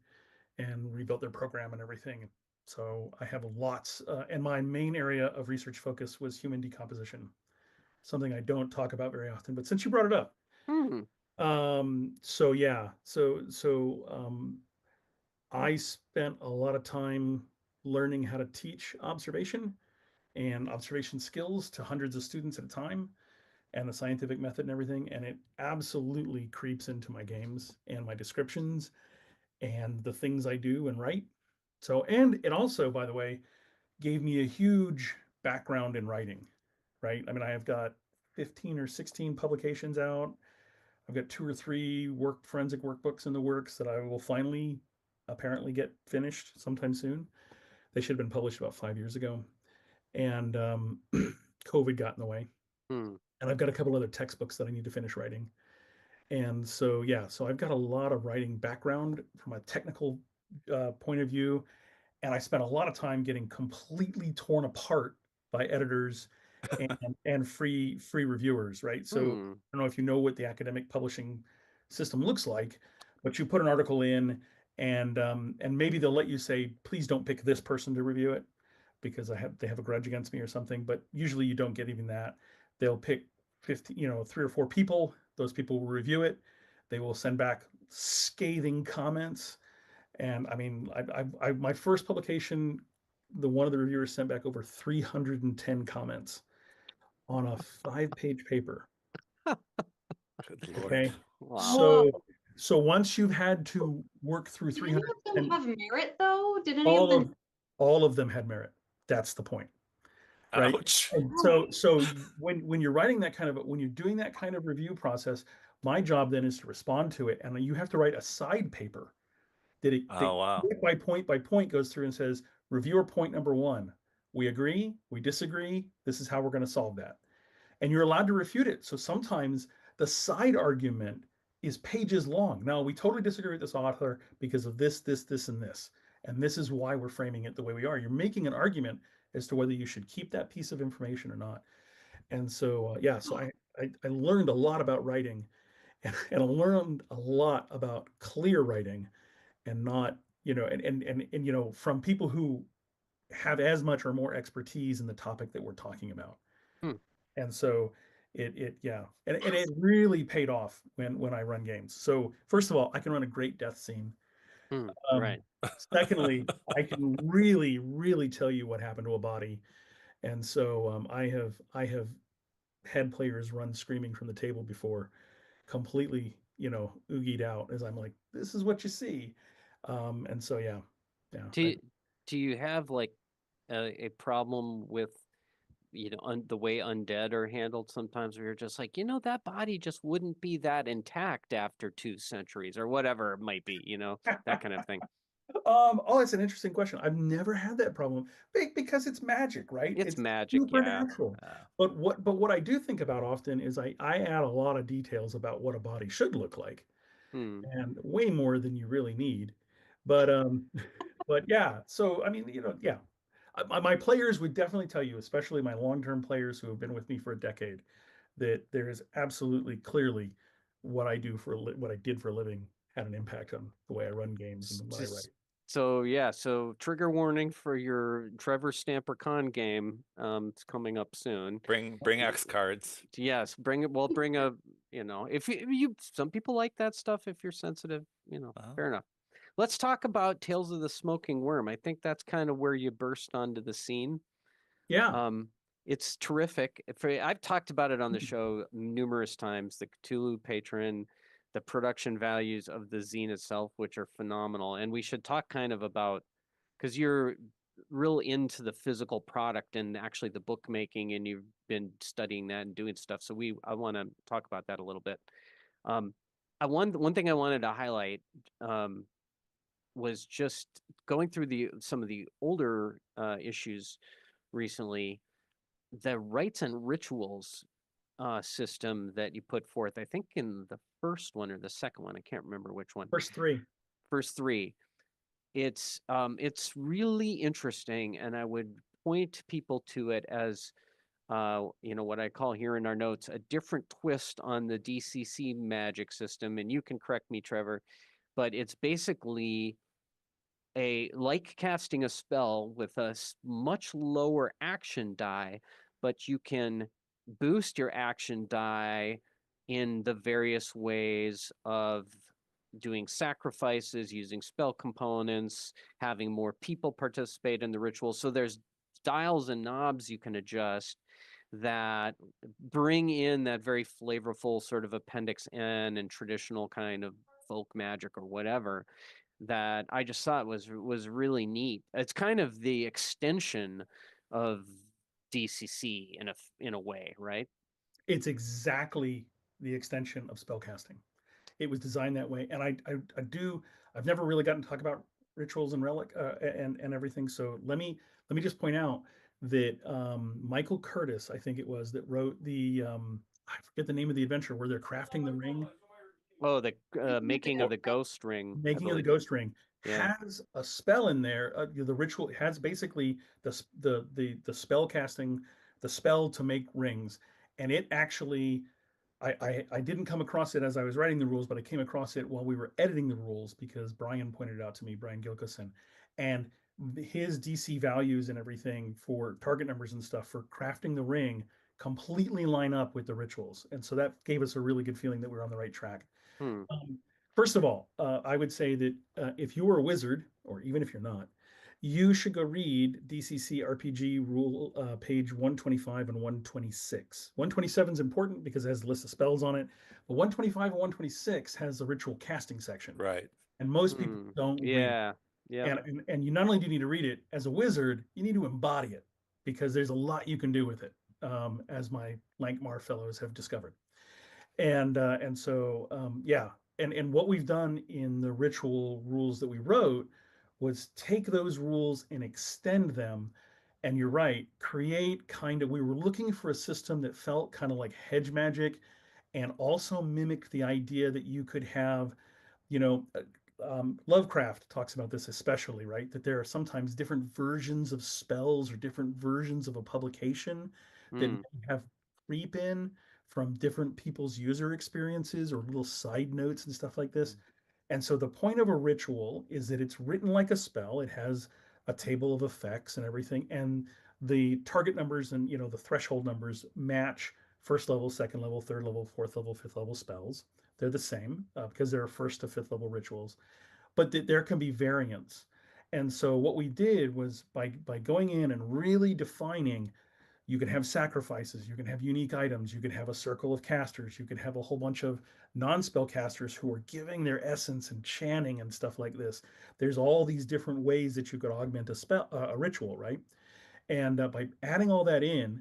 and rebuilt their program and everything. So I have lots, and my main area of research focus was human decomposition, something I don't talk about very often. But since you brought it up, Hmm. so yeah, so I spent a lot of time learning how to teach observation and observation skills to hundreds of students at a time, and the scientific method and everything. And it absolutely creeps into my games and my descriptions and the things I do and write. So, and it also, by the way, gave me a huge background in writing, right? I mean, I have got 15 or 16 publications out. I've got 2 or 3 forensic workbooks in the works that I will finally apparently get finished sometime soon. They should have been published about 5 years ago. And COVID got in the way. Hmm. And I've got a couple other textbooks that I need to finish writing. And so, yeah, so I've got a lot of writing background from a technical point of view. And I spent a lot of time getting completely torn apart by editors and free reviewers, right? So I Hmm. don't know if you know what the academic publishing system looks like, but you put an article in, and maybe they'll let you say, please don't pick this person to review it because they have a grudge against me or something. But usually you don't get even that. They'll pick 50, 3 or 4 people. Those people will review it. They will send back scathing comments. And I mean, my first publication, one of the reviewers sent back over 310 comments on a 5-page paper. Good Lord. Okay. Wow. Whoa. So once you've had to work through Did any of them 310, have merit though? Did any of all them? of all of them had merit. That's the point, right? Ouch. And so when you're writing that kind of when you're doing that kind of review process, my job then is to respond to it, and you have to write a side paper that Oh, wow. point by point goes through and says, reviewer point number 1, we agree, we disagree, this is how we're going to solve that. And you're allowed to refute it. So sometimes the side argument is pages long. No, we totally disagree with this author because of this, this, and this. And this is why we're framing it the way we are. You're making an argument as to whether you should keep that piece of information or not. And so, yeah, so I learned a lot about writing, and I learned a lot about clear writing, and not, and from people who have as much or more expertise in the topic that we're talking about. Hmm. And so yeah, and it really paid off when I run games. So first of all, I can run a great death scene. Hmm. um Right. Secondly, I can really tell you what happened to a body. And so I have had players run screaming from the table before, completely, oogied out, as I'm like, this is what you see. And so yeah, yeah. Do do you have like a problem with the way undead are handled sometimes, where you're just like, that body just wouldn't be that intact after 2 centuries or whatever it might be, that kind of thing. Oh, it's an interesting question. I've never had that problem because it's magic, right? It's It's magic, yeah. supernatural. But what I do think about often is I add a lot of details about what a body should look like, Hmm. and way more than you really need. But but yeah, so I mean, yeah. My players would definitely tell you, especially my long-term players who have been with me for a decade, that there is absolutely clearly what I did for a living had an impact on the way I run games and what I write. So yeah, so trigger warning for your Trevor Stamper Con game. It's coming up soon. Bring X cards. Yes, bring it. Well, bring a, if you some people like that stuff. If you're sensitive, Oh. fair enough. Let's talk about Tales of the Smoking Worm. I think that's kind of where you burst onto the scene. Yeah. It's terrific. I've talked about it on the show numerous times. The Cthulhu patron, the production values of the zine itself, which are phenomenal. And we should talk kind of about, because you're real into the physical product and actually the bookmaking, and you've been studying that and doing stuff. So I want to talk about that a little bit. One thing I wanted to highlight was just going through some of the older issues recently. The rites and rituals system that you put forth, I think in the first one or the second one, I can't remember which one. First three. First three. It's really interesting, and I would point people to it as what I call here in our notes a different twist on the DCC magic system. And you can correct me, Trevor, but it's basically like casting a spell with a much lower action die, but you can boost your action die in the various ways of doing sacrifices, using spell components, having more people participate in the ritual. So there's dials and knobs you can adjust that bring in that very flavorful sort of Appendix N and traditional kind of folk magic or whatever that I just thought was really neat. It's kind of the extension of DCC in a way, right? It's exactly the extension of spellcasting. It was designed that way, and I've never really gotten to talk about rituals and relic and everything. So let me just point out that Michael Curtis, I think it was, that wrote the I forget the name of the adventure where they're crafting the ring. Oh, the making of the ghost ring, I Making of the believe. Ghost Ring Yeah. has a spell in there. The ritual has basically the spell casting, the spell to make rings, and it actually. I didn't come across it as I was writing the rules, but I came across it while we were editing the rules because Brian pointed it out to me, Brian Gilkison, and his DC values and everything for target numbers and stuff for crafting the ring completely line up with the rituals, and so that gave us a really good feeling that we were on the right track. Hmm. First of all, I would say that if you were a wizard, or even if you're not, you should go read DCC RPG rule page 125 and 126. 127 is important because it has a list of spells on it, but 125 and 126 has the ritual casting section. Right. And most people don't read it. Yeah. Yeah. And you not only do you need to read it as a wizard, you need to embody it because there's a lot you can do with it, as my Lankmar fellows have discovered. And so yeah, and what we've done in the ritual rules that we wrote was take those rules and extend them. And you're right, create kind of, we were looking for a system that felt kind of like hedge magic and also mimicked the idea that you could have, you know, Lovecraft talks about this especially, right? That there are sometimes different versions of spells or different versions of a publication that have creep in from different people's user experiences or little side notes and stuff like this. And so the point of a ritual is that it's written like a spell. It has a table of effects and everything, and the target numbers and the threshold numbers match first level, second level, third level, fourth level, fifth level spells. They're the same because they're first to fifth level rituals, but there can be variants. And so what we did was by going in and really defining, you can have sacrifices, you can have unique items, you can have a circle of casters, you can have a whole bunch of non-spell casters who are giving their essence and chanting and stuff like this. There's all these different ways that you could augment a ritual, right? And by adding all that in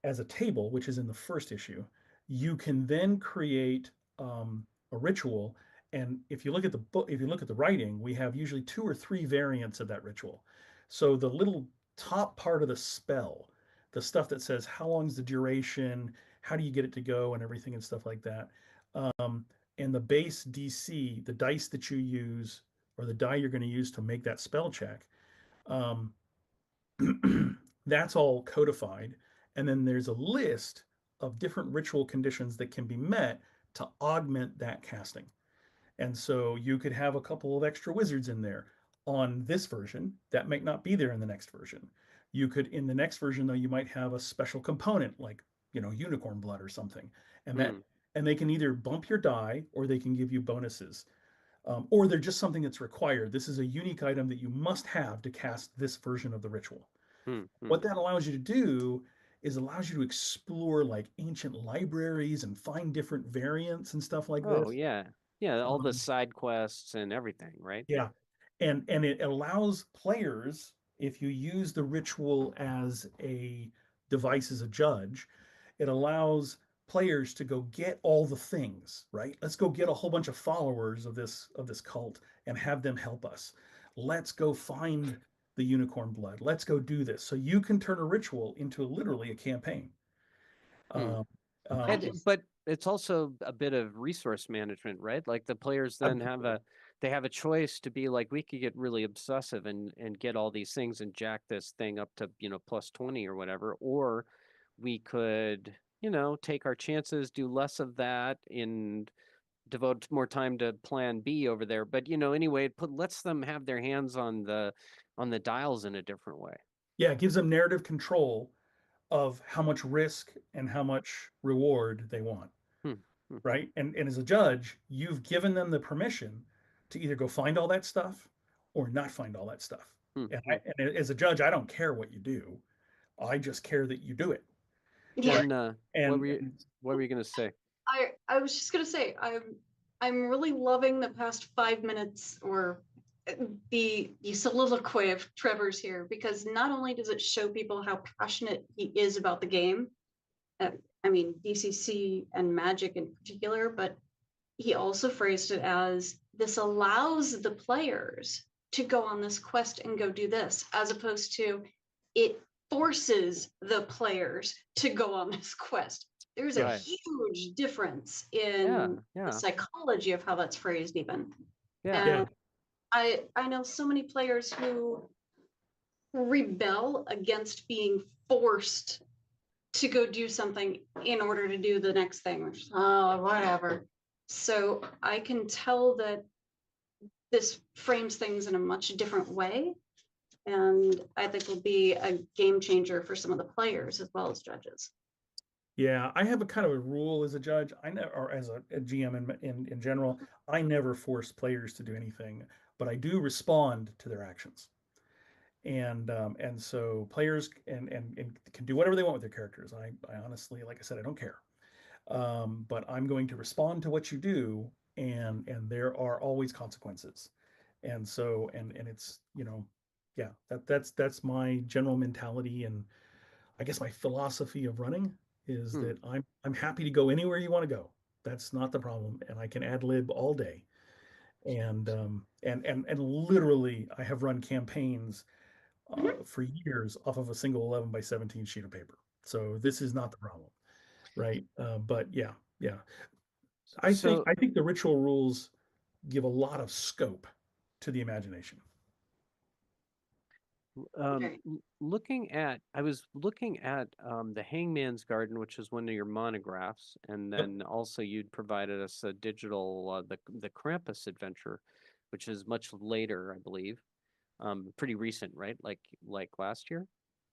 as a table, which is in the first issue, you can then create a ritual And if you look at the book, if you look at the writing, we have usually 2 or 3 variants of that ritual. So the little top part of the spell, the stuff that says how long's the duration, how do you get it to go, and everything and stuff like that. And the base DC, the dice that you use, or the die you're going to use to make that spell check, um, that's all codified. And then there's a list of different ritual conditions that can be met to augment that casting. And so you could have a couple of extra wizards in there on this version that might not be there in the next version. You could, in the next version, though, you might have a special component like, unicorn blood or something. And that, and they can either bump your die or they can give you bonuses. Or they're just something that's required. This is a unique item that you must have to cast this version of the ritual. What that allows you to do is allows you to explore like ancient libraries and find different variants and stuff like this. Oh yeah. Yeah, all the side quests and everything, right? Yeah. And it allows players, if you use the ritual as a device as a judge, it allows players to go get all the things, right? Let's go get a whole bunch of followers of this cult and have them help us. Let's go find the unicorn blood. Let's go do this. So you can turn a ritual into literally a campaign. But it's also a bit of resource management, right? Like the players then have a choice to be like, we could get really obsessive and get all these things and jack this thing up to plus 20 or whatever, or we could take our chances, do less of that, and devote more time to plan B over there. But anyway, it lets them have their hands on the dials in a different way. Yeah, it gives them narrative control of how much risk and how much reward they want. Right. And as a judge, you've given them the permission to either go find all that stuff or not find all that stuff. And as a judge, I don't care what you do. I just care that you do it. Jen, what were you going to say? I was just going to say, I'm really loving the past 5 minutes or the soliloquy of Trevor's here, because not only does it show people how passionate he is about the game, I mean, DCC and Magic in particular, but he also phrased it as, this allows the players to go on this quest and go do this, as opposed to it forces the players to go on this quest. There's a huge difference in the psychology of how that's phrased even. And I know so many players who rebel against being forced to go do something in order to do the next thing, which is, whatever. So I can tell that this frames things in a much different way, and I think will be a game changer for some of the players as well as judges. Yeah, I have a kind of a rule as a judge. Or as a GM in general, I never force players to do anything, but I do respond to their actions. And so players and can do whatever they want with their characters. I honestly, like I said, I don't care. But I'm going to respond to what you do, and there are always consequences. And so and it's that's my general mentality, and I guess my philosophy of running is that I'm happy to go anywhere you want to go. That's not the problem, and I can ad lib all day. And literally, I have run campaigns for years off of a single 11 by 17 sheet of paper. So this is not the problem, right? But yeah. I think the ritual rules give a lot of scope to the imagination. I was looking at the Hangman's Garden, which is one of your monographs, and then also you'd provided us a digital the Krampus adventure, which is much later, I believe. Pretty recent, right? Like last year?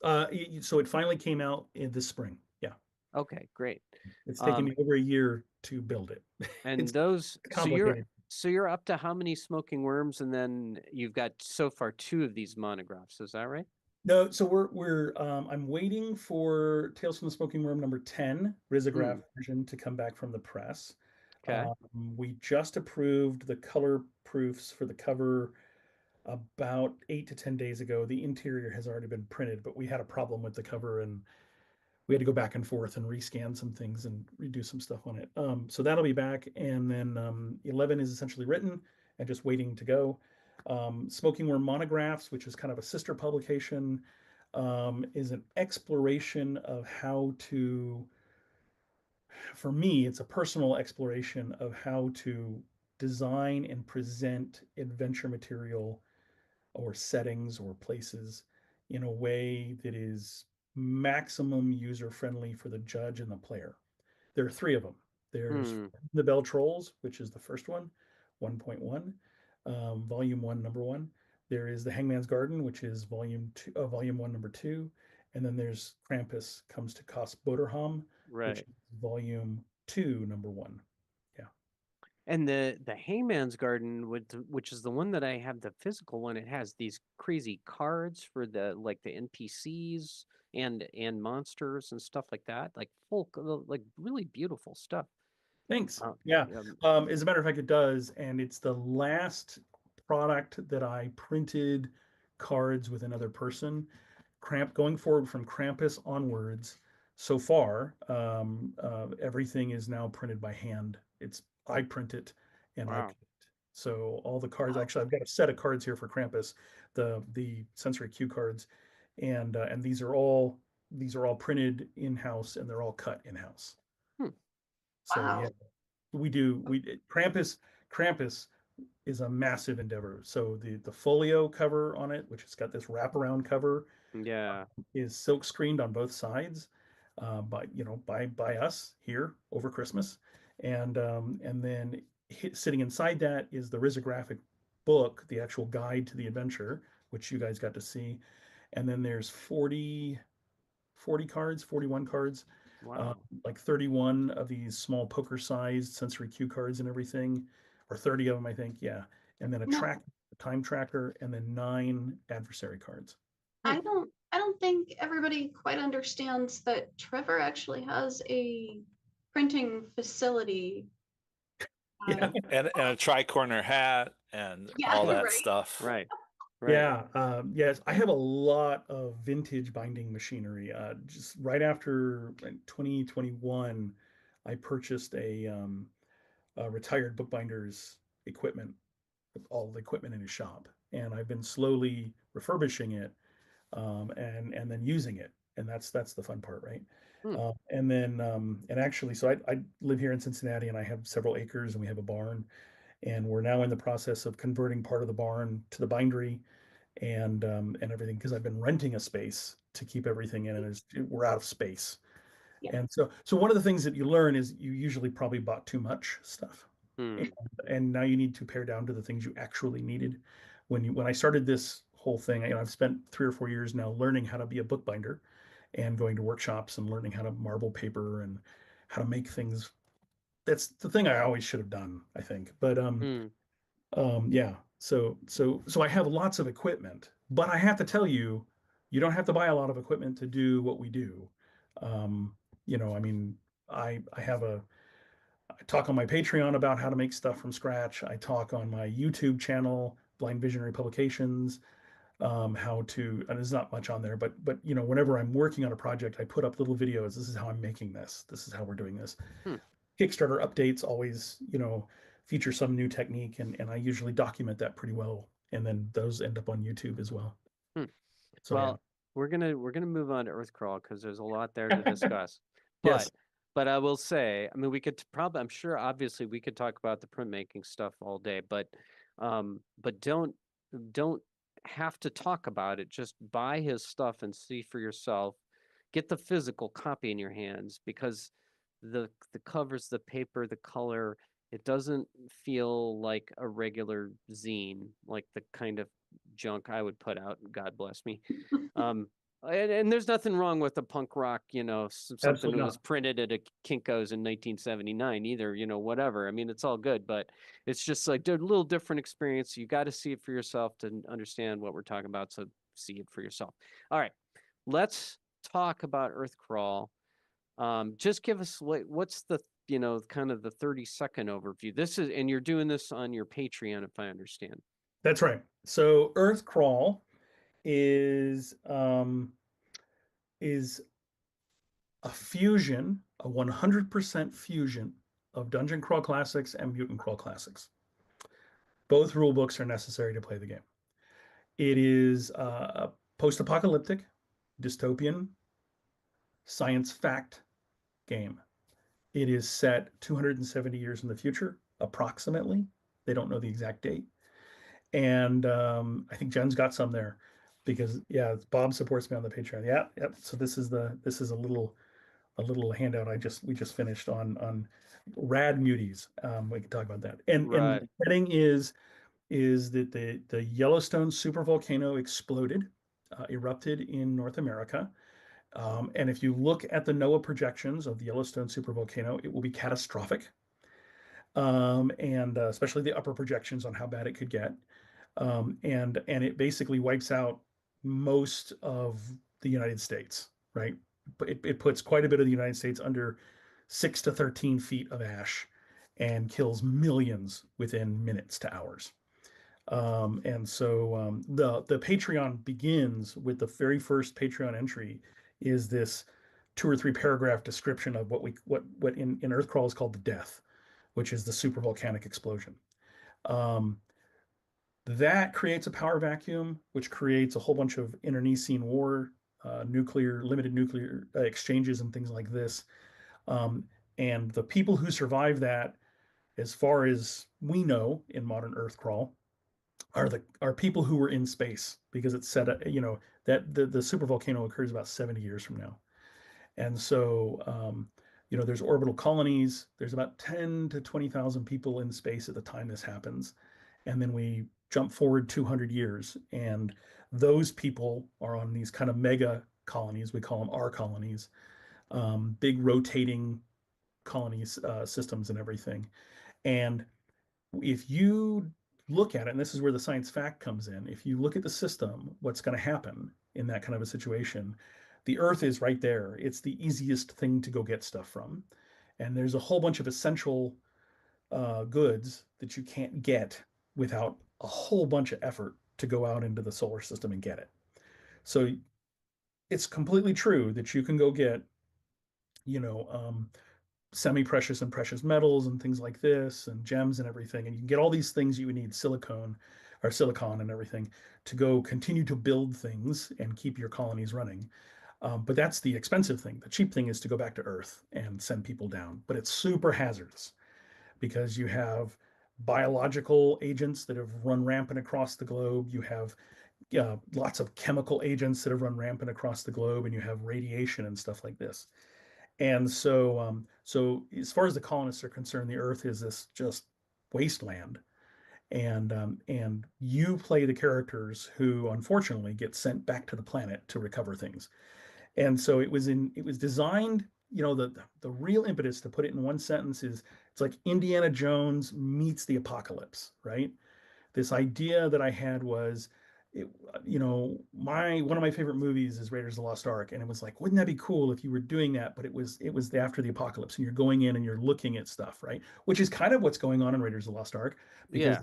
So it finally came out in this spring. Yeah. Okay, great. It's taken me over a year to build it. And It's those complicated. So you're up to how many Smoking Worms, and then you've got so far 2 of these monographs, is that right? No, so we're I'm waiting for Tales from the Smoking Worm number 10 risograph version to come back from the press. Okay. We just approved the color proofs for the cover about 8 to 10 days ago. The interior has already been printed, but we had a problem with the cover, and we had to go back and forth and rescan some things and redo some stuff on it. So that'll be back, and then 11 is essentially written and just waiting to go. Smoking Worm Monographs, which is kind of a sister publication, is an exploration of how to, for me, it's a personal exploration of how to design and present adventure material or settings or places in a way that is maximum user friendly for the judge and the player. There are three of them. There's the Bell Trolls, which is the first one, 1.1, volume one, number one. There is the Hangman's Garden, which is volume two, volume one, number two. And then there's Krampus Comes to Kost Boderham, which is volume two, number one. Yeah. And the Hangman's Garden, which is the one that I have, the physical one, it has these crazy cards for the NPCs and monsters and stuff like that, like like really beautiful stuff. Thanks. Yeah. As a matter of fact, it does, and it's the last product that I printed cards with another person. Going forward from Krampus onwards, so far, everything is now printed by hand. I print it and I cut it. So all the cards, actually, I've got a set of cards here for Krampus, the sensory cue cards, and these are all printed in house and they're all cut in house. So yeah, Krampus is a massive endeavor. So the folio cover on it, which has got this wraparound cover, is silk screened on both sides, by us here over Christmas, and then sitting inside that is the risographic book, the actual guide to the adventure, which you guys got to see, and then there's 40 cards, 41 cards. Wow. Like 31 of these small poker-sized sensory cue cards and everything, or 30 of them, I think. Yeah, and then a time tracker, and then 9 adversary cards. I don't think everybody quite understands that Trevor actually has a printing facility. And a tri-corner hat and all that stuff. Right. Yeah. Yes, I have a lot of vintage binding machinery. Just right after 2021, I purchased a retired bookbinder's equipment, all the equipment in his shop, and I've been slowly refurbishing it, and then using it, and that's the fun part, right? And then and actually, so I live here in Cincinnati, and I have several acres, and we have a barn, and we're now in the process of converting part of the barn to the bindery, and everything, because I've been renting a space to keep everything in, and we're out of space. And so one of the things that you learn is you usually probably bought too much stuff, and now you need to pare down to the things you actually needed. When I started this whole thing, I've spent 3 or 4 years now learning how to be a bookbinder, and going to workshops and learning how to marble paper and how to make things. That's the thing I always should have done, I think. But yeah. So I have lots of equipment, but I have to tell you, you don't have to buy a lot of equipment to do what we do. I mean, I talk on my Patreon about how to make stuff from scratch. I talk on my YouTube channel, Blind Visionary Publications, how to, and there's not much on there, but whenever I'm working on a project, I put up little videos. This is how I'm making this. This is how we're doing this. Kickstarter updates always, feature some new technique, and I usually document that pretty well, and then those end up on YouTube as well. So, well, we're gonna move on to Earthcrawl because there's a lot there to discuss. Yes. But I will say, I mean, we could probably, I'm sure, obviously, we could talk about the printmaking stuff all day, but don't have to talk about it. Just buy his stuff and see for yourself. Get the physical copy in your hands, because the covers, the paper, the color, it doesn't feel like a regular zine, like the kind of junk I would put out. God bless me. And there's nothing wrong with the punk rock, something that was printed at a Kinko's in 1979 either, whatever. I mean, it's all good, but it's just like a little different experience. You got to see it for yourself to understand what we're talking about. So see it for yourself. All right, let's talk about Earthcrawl. Just give us what's the kind of the 30-second overview. This is, and you're doing this on your Patreon, if I understand. That's right. So Earthcrawl is a fusion, a 100% fusion of Dungeon Crawl Classics and Mutant Crawl Classics. Both rule books are necessary to play the game. It is a post-apocalyptic, dystopian, science fact game. It is set 270 years in the future, approximately. They don't know the exact date. And I think Jen's got some there because yeah, Bob supports me on the Patreon. Yeah, yep. So this is a little handout we just finished on rad muties. We can talk about that. And Right. the setting is that the Yellowstone supervolcano exploded, erupted in North America. And if you look at the NOAA projections of the Yellowstone supervolcano, it will be catastrophic. And especially the upper projections on how bad it could get. And it basically wipes out most of the United States, right? But it puts quite a bit of the United States under 6 to 13 feet of ash and kills millions within minutes to hours. And so the Patreon begins with the very first Patreon entry is this 2 or 3 paragraph description of what in Earthcrawl is called the death, which is the supervolcanic explosion. That creates a power vacuum, which creates a whole bunch of internecine war, limited nuclear exchanges and things like this. And the people who survive that, as far as we know in modern Earthcrawl, are people who were in space because it's set up, that the supervolcano occurs about 70 years from now. And so, there's orbital colonies. There's about 10 to 20,000 people in space at the time this happens. And then we jump forward 200 years, and those people are on these kind of mega colonies. We call them R colonies, big rotating colonies, systems and everything. And if you look at it, and this is where the science fact comes in, if you look at the system, what's going to happen in that kind of a situation, the Earth is right there. It's the easiest thing to go get stuff from. And there's a whole bunch of essential goods that you can't get without a whole bunch of effort to go out into the solar system and get it. So it's completely true that you can go get, semi-precious and precious metals and things like this and gems and everything. And you can get all these things you would need, silicon and everything, to go continue to build things and keep your colonies running. But that's the expensive thing. The cheap thing is to go back to Earth and send people down. But it's super hazardous because you have biological agents that have run rampant across the globe. You have lots of chemical agents that have run rampant across the globe, and you have radiation and stuff like this. And so, as far as the colonists are concerned, the Earth is this just wasteland. And you play the characters who unfortunately get sent back to the planet to recover things. And so it was designed, the real impetus, to put it in one sentence, is it's like Indiana Jones meets the apocalypse, right? This idea that I had was, one of my favorite movies is Raiders of the Lost Ark, and it was like, wouldn't that be cool if you were doing that? But it was after the apocalypse, and you're going in and you're looking at stuff, right? Which is kind of what's going on in Raiders of the Lost Ark, because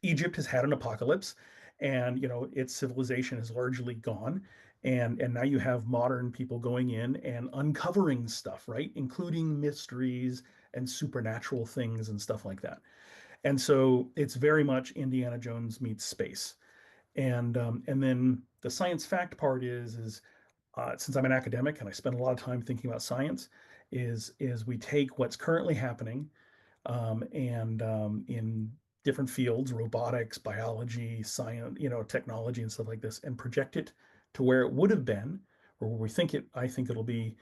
Egypt has had an apocalypse, and its civilization is largely gone, and now you have modern people going in and uncovering stuff, right, including mysteries and supernatural things and stuff like that. And so it's very much Indiana Jones meets space. And then the science fact part is since I'm an academic and I spend a lot of time thinking about science, is we take what's currently happening, and in different fields, robotics, biology, science, technology and stuff like this, and project it to where it would have been, or where I think it'll be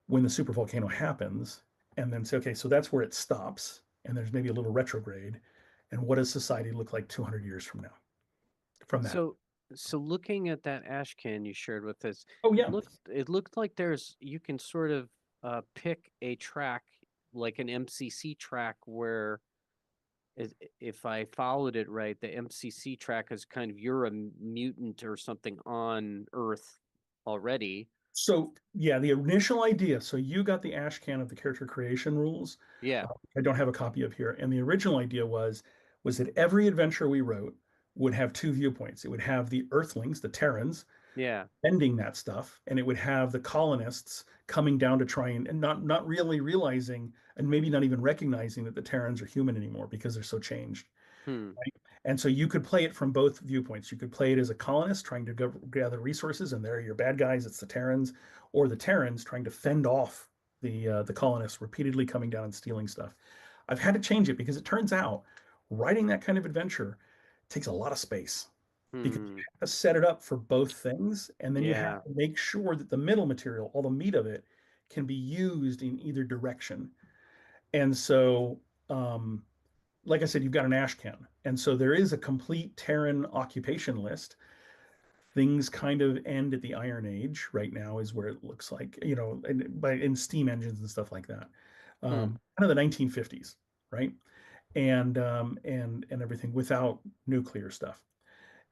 when the supervolcano happens, and then say, okay, so that's where it stops, and there's maybe a little retrograde, and what does society look like 200 years from now? From that. So looking at that ash can you shared with us, Oh yeah, it looked like you can sort of pick a track, like an MCC track, where if I followed it right, the MCC track is kind of, you're a mutant or something on Earth already. So yeah, the initial idea. So you got the ash can of the character creation rules. Yeah. I don't have a copy of here. And the original idea was that every adventure we wrote would have 2 viewpoints. It would have the Earthlings, the Terrans, Yeah. bending that stuff, and it would have the colonists coming down to try and not really realizing, and maybe not even recognizing, that the Terrans are human anymore because they're so changed. Hmm. And so you could play it from both viewpoints. You could play it as a colonist trying to gather resources, and they're your bad guys. It's the Terrans, or the Terrans trying to fend off the colonists repeatedly coming down and stealing stuff. I've had to change it because it turns out writing that kind of adventure takes a lot of space, because you Hmm. have to set it up for both things, and then you Yeah. have to make sure that the middle material, all the meat of it, can be used in either direction. And so, like I said, you've got an ash can. And so there is a complete Terran occupation list. Things kind of end at the Iron Age right now, is where it looks like, in steam engines and stuff like that. Hmm. Kind of the 1950s, right? And everything without nuclear stuff.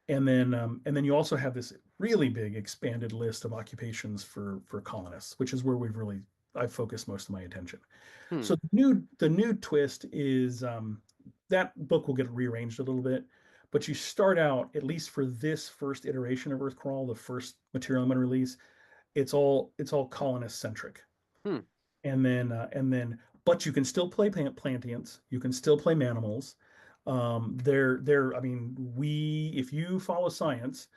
And then you also have this really big expanded list of occupations for colonists, which is where I've focused most of my attention. Hmm. So the new twist is, that book will get rearranged a little bit, but you start out, at least for this first iteration of Earthcrawl, the first material I'm going to release, it's all colonist centric. Hmm. And then but you can still play plantians, you can still play manimals. I mean, if you follow science,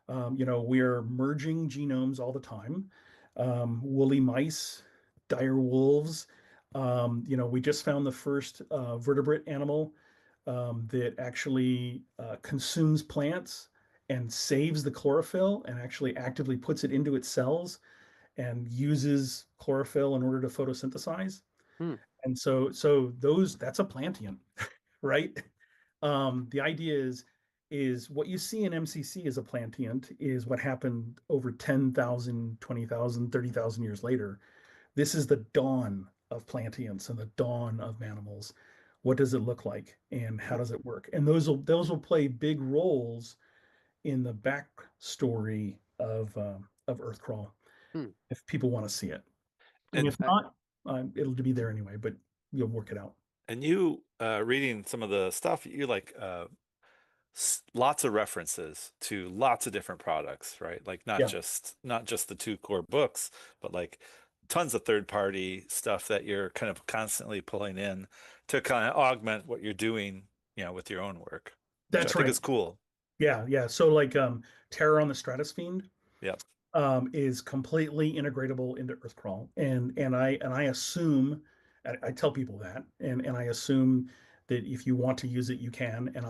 we are merging genomes all the time. Woolly mice, dire wolves. We just found the first vertebrate animal that actually consumes plants and saves the chlorophyll, and actually actively puts it into its cells and uses chlorophyll in order to photosynthesize. Hmm. And so that's a plantian, right? The idea is what you see in MCC as a plantian is what happened over 10,000, 20,000, 30,000 years later. This is the dawn of plantians and the dawn of manimals. What does it look like, and how does it work? And those will play big roles in the backstory of Earthcrawl, Hmm. if people want to see it. And And if not, it'll be there anyway, but you'll work it out. you reading some of the stuff, you like lots of references to lots of different products, right? Like Yeah, not just the two core books, but like tons of third party stuff that you're kind of constantly pulling in to kind of augment what you're doing, with your own work, which I that's think right. is cool. Yeah, yeah. So like, Terror on the Stratosphere Yeah. is completely integratable into Earthcrawl, and I assume, I tell people that, and I assume that if you want to use it, you can, and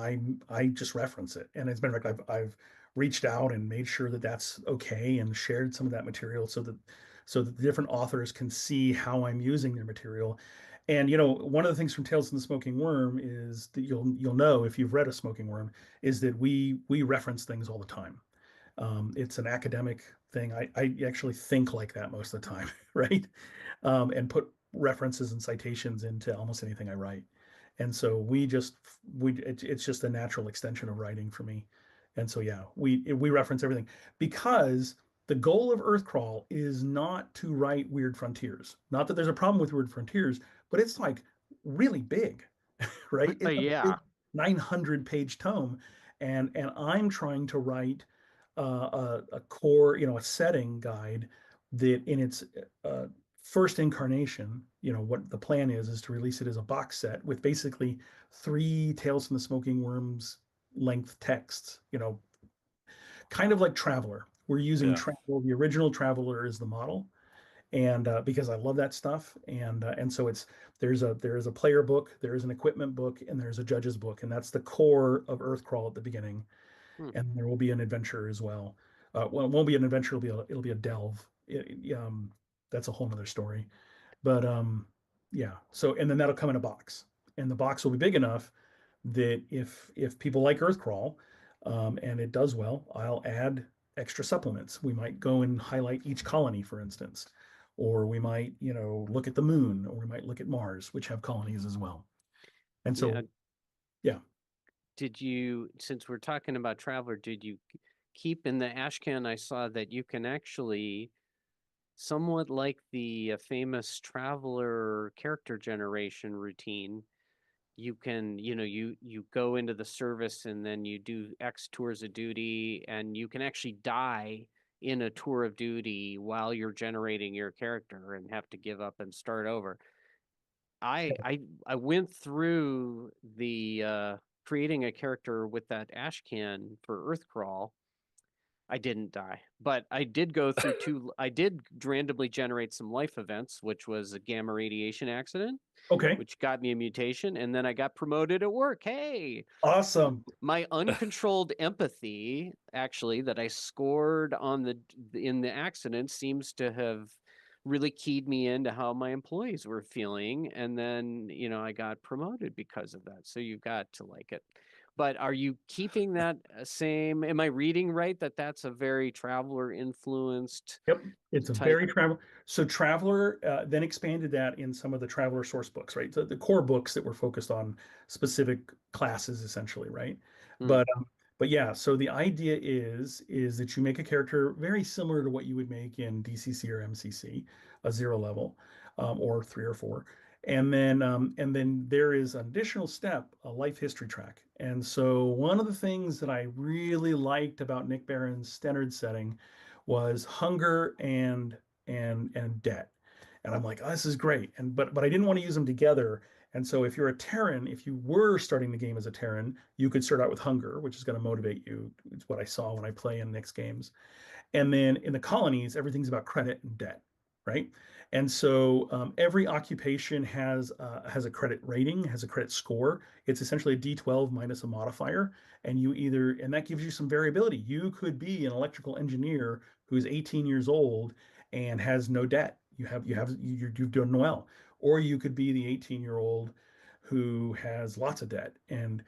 I just reference it. And as a matter of fact, I've reached out and made sure that that's okay, and shared some of that material so that the different authors can see how I'm using their material. And one of the things from Tales from the Smoking Worm is that you'll know, if you've read A Smoking Worm, is that we reference things all the time. It's an academic thing. I actually think like that most of the time, right? And put references and citations into almost anything I write. And so it's just a natural extension of writing for me. And so yeah, we reference everything, because the goal of Earthcrawl is not to write weird frontiers. Not that there's a problem with weird frontiers, but it's like really big, right? It's a big Yeah. 900-page tome, and I'm trying to write a core, a setting guide that, in its uh, first incarnation, what the plan is to release it as a box set with basically 3 Tales from the Smoking Worms length texts, kind of like Traveler. We're using Yeah. Traveler, the original Traveler, as the model, and because I love that stuff, and so there is a player book, there is an equipment book, and there's a judge's book, and that's the core of Earthcrawl at the beginning. Hmm. And there will be an adventure as well. Well, it won't be an adventure; it'll be a delve. That's a whole nother story. But yeah. So, and then that'll come in a box, and the box will be big enough that if people like Earthcrawl, and it does well, I'll add extra supplements. We might go and highlight each colony, for instance, or we might look at the moon, or we might look at Mars, which have colonies as well. And Yeah. so, yeah. Did you, since we're talking about Traveler, did you keep in the ashcan? I saw that you can actually, somewhat like the famous Traveler character generation routine, you can, you go into the service and then you do X tours of duty, and you can actually die in a tour of duty while you're generating your character and have to give up and start over. I went through the creating a character with that ash can for Earthcrawl. I didn't die, but I did go through I did randomly generate some life events, which was a gamma radiation accident, Okay. which got me a mutation, and then I got promoted at work. Hey, Awesome. my uncontrolled empathy, actually, that I scored on in the accident, seems to have really keyed me into how my employees were feeling, and then I got promoted because of that. So you got to like it. But are you keeping that same? Am I reading right that that's a very traveler influenced Yep, it's a type? very travel. So Traveler then expanded that in some of the Traveler source books, right? The core books that were focused on specific classes, essentially, right? Hmm. But yeah, so the idea is that you make a character very similar to what you would make in DCC or MCC, a 0 level, or 3 or 4, and then there is an additional step, a life history track. And so one of the things that I really liked about Nick Barron's standard setting was hunger and debt. And I'm like, oh, this is great. But I didn't want to use them together. And so if you're a Terran, if you were starting the game as a Terran, you could start out with hunger, which is going to motivate you. It's what I saw when I play in Nick's games. And then in the colonies, everything's about credit and debt, right? And so every occupation has a credit rating, has a credit score. It's essentially a D12 minus a modifier, and that gives you some variability. You could be an electrical engineer who's 18 years old and has no debt. You've done well, or you could be the 18-year-old who has lots of debt, and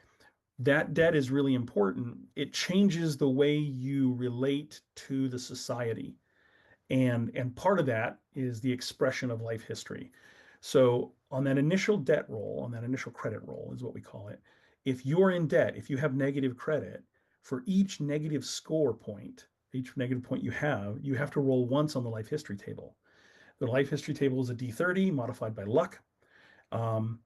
that debt is really important. It changes the way you relate to the society. And part of that is the expression of life history. So on that initial debt roll, on that initial credit roll is what we call it. If you're in debt, if you have negative credit, for each negative score point, each negative point you have to roll once on the life history table. The life history table is a D30 modified by luck. And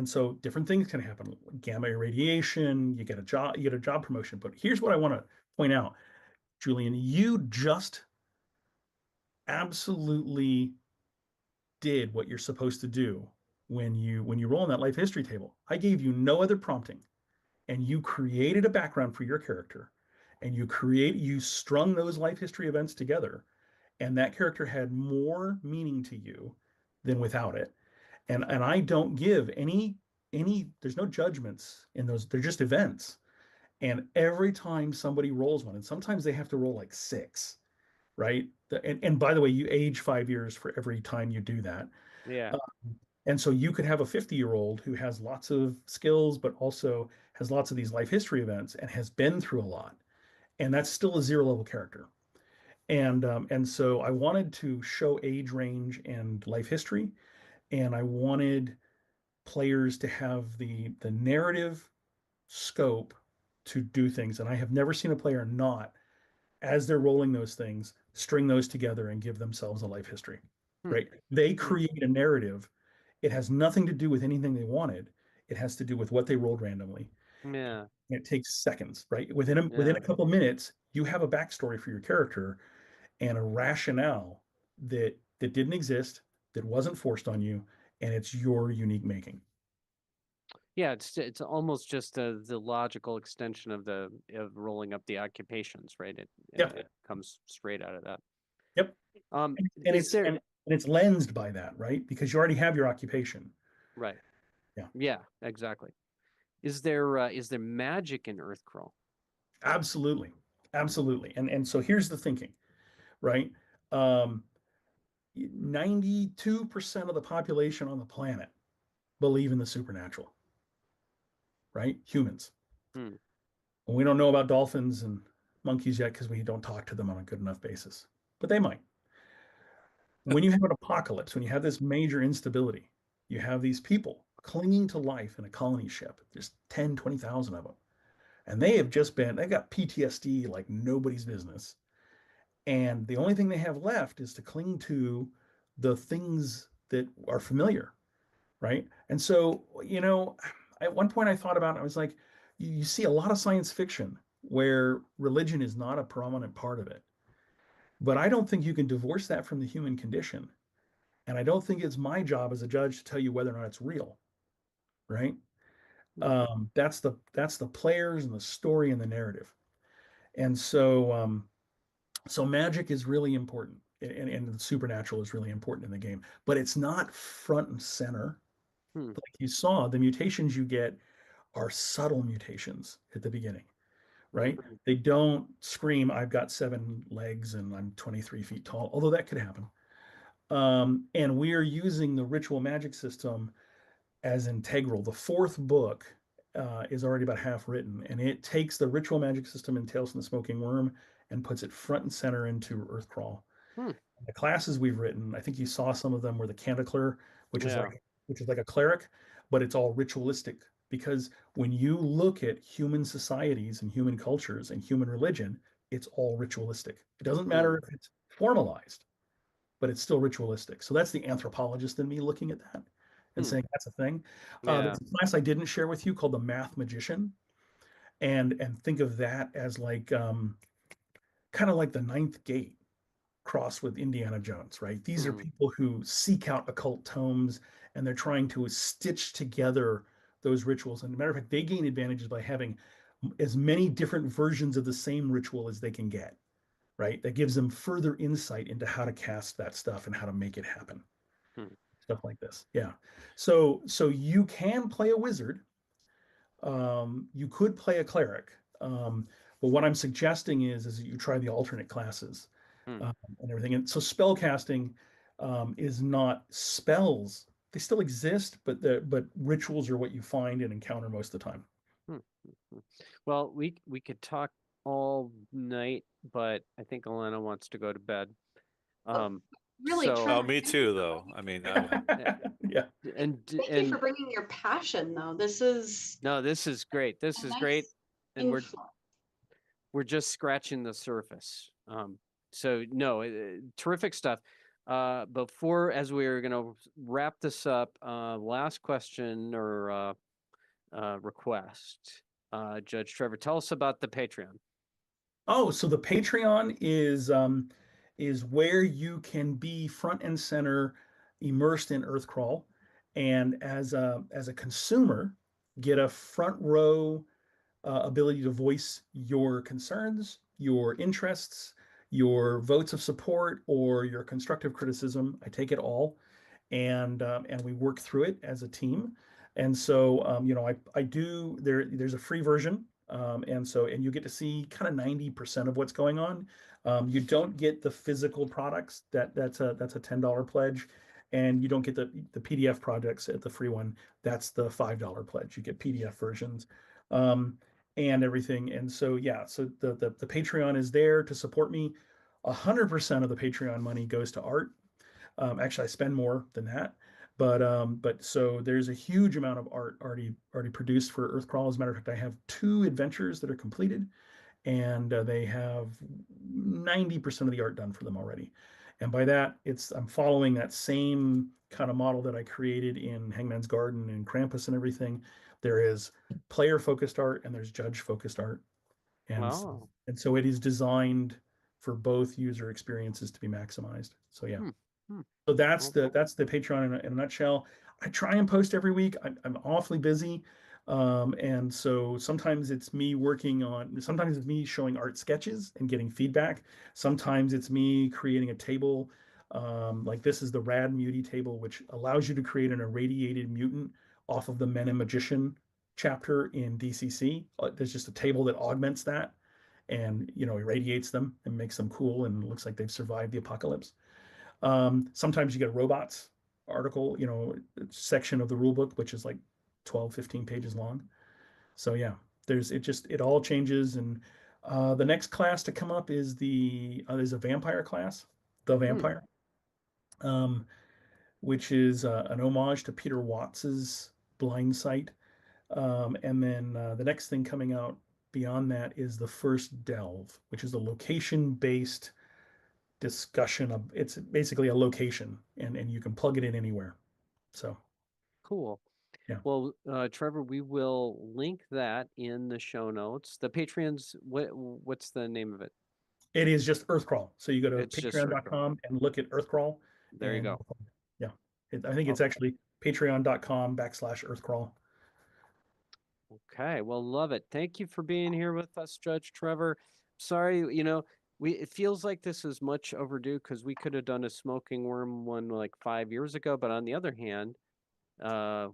so different things can happen. Gamma irradiation, you get a job promotion. But here's what I want to point out, Julian, you just absolutely did what you're supposed to do when you roll in that life history table. I gave you no other prompting, and you created a background for your character, and you strung those life history events together, and that character had more meaning to you than without it. And I don't give any there's no judgments in those. They're just events. And every time somebody rolls one, and sometimes they have to roll like 6, right? And by the way, you age 5 years for every time you do that. Yeah. And so you could have a 50-year-old who has lots of skills, but also has lots of these life history events and has been through a lot. And that's still a 0 level character. And so I wanted to show age range and life history, and I wanted players to have the narrative scope to do things. And I have never seen a player not, as they're rolling those things, string those together and give themselves a life history, right? They create a narrative. It has nothing to do with anything they wanted. It has to do with what they rolled randomly. Yeah. And it takes seconds, right? Within a couple minutes, you have a backstory for your character and a rationale that didn't exist, that wasn't forced on you, and it's your unique making. Yeah, it's almost just the logical extension of rolling up the occupations, right? It comes straight out of that. Yep. Um, And is there and it's lensed by that, right? Because you already have your occupation. right? Yeah. Yeah, exactly. Is there magic in Earthcrawl? Absolutely. Absolutely. And so here's the thinking, right? 92% of the population on the planet believe in the supernatural, right? Humans. Hmm. And we don't know about dolphins and monkeys yet because we don't talk to them on a good enough basis, but they might. When you have an apocalypse, when you have this major instability, you have these people clinging to life in a colony ship. There's 10, 20,000 of them. And they got PTSD like nobody's business. And the only thing they have left is to cling to the things that are familiar, right? And so, at one point I thought about it, I was like, you see a lot of science fiction where religion is not a prominent part of it. But I don't think you can divorce that from the human condition. And I don't think it's my job as a judge to tell you whether or not it's real, right? Hmm. That's the players and the story and the narrative. And so magic is really important, and the supernatural is really important in the game, but it's not front and center. Hmm. Like you saw, the mutations you get are subtle mutations at the beginning, right? Hmm. They don't scream, I've got 7 legs and I'm 23 feet tall, although that could happen. And we are using the ritual magic system as integral. The fourth book is already about half written, and it takes the ritual magic system in Tales from the Smoking Worm and puts it front and center into Earthcrawl. Hmm. The classes we've written, I think you saw some of them were the Canticler, which is Yeah. like a cleric, but it's all ritualistic. Because when you look at human societies and human cultures and human religion, it's all ritualistic. It doesn't Hmm. matter if it's formalized, but it's still ritualistic. So that's the anthropologist in me looking at that and Hmm. saying that's a thing. Yeah. There's a class I didn't share with you called the Math Magician, and think of that as like kind of like the Ninth Gate crossed with Indiana Jones, right? These are Hmm. people who seek out occult tomes and they're trying to stitch together those rituals. And as a matter of fact, they gain advantages by having as many different versions of the same ritual as they can get, right? That gives them further insight into how to cast that stuff and how to make it happen. Hmm. Stuff like this. Yeah. So you can play a wizard. You could play a cleric. But what I'm suggesting is that you try the alternate classes Hmm. and everything. And so spell casting is not spells. They still exist, but rituals are what you find and encounter most of the time. Hmm. Hmm. Well, we could talk all night, but I think Alana wants to go to bed. Um, Really, so Oh, Trevor, me thank you too, for though. I bringing mean, Yeah. thank you for bringing your passion, though. This is no, this is great. This a is nice great, and inflow. we're just scratching the surface. So no, terrific stuff. Before, as we're gonna wrap this up, last question or request. Judge Trevor, tell us about the Patreon. Oh, so the Patreon is where you can be front and center, immersed in Earthcrawl, and as a consumer, get a front row ability to voice your concerns, your interests, your votes of support, or your constructive criticism. I take it all, and we work through it as a team. And so, I do there's a free version, and you get to see kind of 90% of what's going on. You don't get the physical products. That's a $10 pledge, and you don't get the PDF projects at the free one. That's the $5 pledge. You get PDF versions. And everything. And so, yeah, so the Patreon is there to support me. 100% of the Patreon money goes to art. Actually, I spend more than that, but so there's a huge amount of art already produced for Earthcrawl. As a matter of fact, I have 2 adventures that are completed, and they have 90% of the art done for them already. And by that, I'm following that same kind of model that I created in Hangman's Garden and Krampus and everything. There is player focused art and there's judge focused art, and Oh, and so it is designed for both user experiences to be maximized. So yeah. hmm. Hmm. So that's Well, the Patreon in a nutshell. I try and post every week. I'm awfully busy, and so sometimes it's me working on. Sometimes it's me showing art sketches and getting feedback. Sometimes it's me creating a table. Like this is the Rad Muty table, which allows you to create an irradiated mutant off of the Men and Magician chapter in DCC. There's just a table that augments that and irradiates them and makes them cool and looks like they've survived the apocalypse. Sometimes you get a robots article, section of the rule book, which is like 12, 15 pages long. So yeah, it all changes. And the next class to come up is there's a vampire class, the hmm. vampire, um, which is an homage to Peter Watts's Blind Sight. And then the next thing coming out beyond that is the first delve, which is a location based discussion of it's basically a location and you can plug it in anywhere. So Cool. Yeah. Well, Trevor, we will link that in the show notes. The Patreon's what's the name of it? It is just Earthcrawl. So you go to It's just Earthcrawl. patreon.com and look at Earthcrawl. There you go. Yeah. I think it's actually patreon.com/Earthcrawl. Okay, well, love it. Thank you for being here with us, Judge Trevor. Sorry, it feels like this is much overdue because we could have done a smoking worm one like 5 years ago. But on the other hand,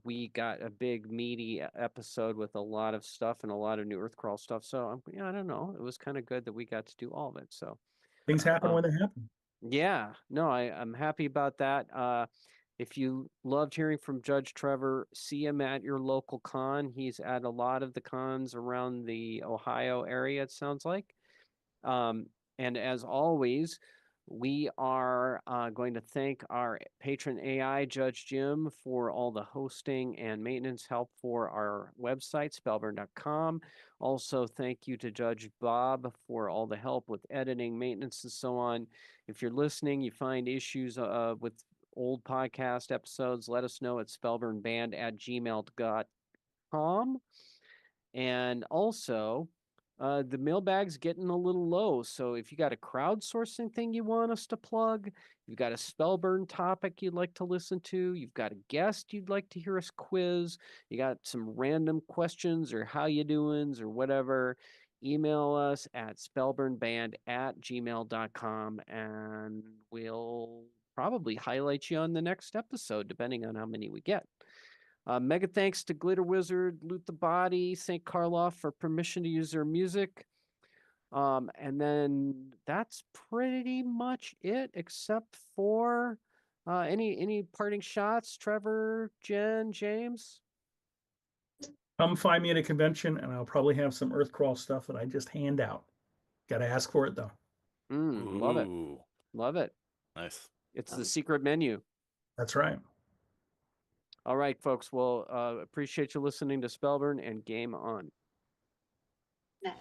we got a big meaty episode with a lot of stuff and a lot of new Earthcrawl stuff. So I don't know. It was kind of good that we got to do all of it. So Things happen when they happen. yeah, no, I'm happy about that. If you loved hearing from Judge Trevor, see him at your local con. He's at a lot of the cons around the Ohio area, it sounds like. And as always, we are going to thank our patron AI, Judge Jim, for all the hosting and maintenance help for our website, spellburn.com. Also, thank you to Judge Bob for all the help with editing, maintenance, and so on. If you're listening, you find issues with old podcast episodes, let us know at spellburnband@gmail.com. And also, the mailbag's getting a little low. So if you got a crowdsourcing thing you want us to plug, you've got a Spellburn topic you'd like to listen to, you've got a guest you'd like to hear us quiz, you got some random questions or how you doings or whatever, email us at spellburnband@gmail.com and we'll probably highlight you on the next episode, depending on how many we get. Mega thanks to Glitter Wizard, Loot the Body, St. Karloff for permission to use their music. And then that's pretty much it, except for any parting shots, Trevor, Jen, James? Come find me at a convention, and I'll probably have some Earthcrawl stuff that I just hand out. Got to ask for it, though. Love it. Love it. Nice. It's the secret menu. That's right. All right, folks. Well, appreciate you listening to Spellburn and game on. Nah.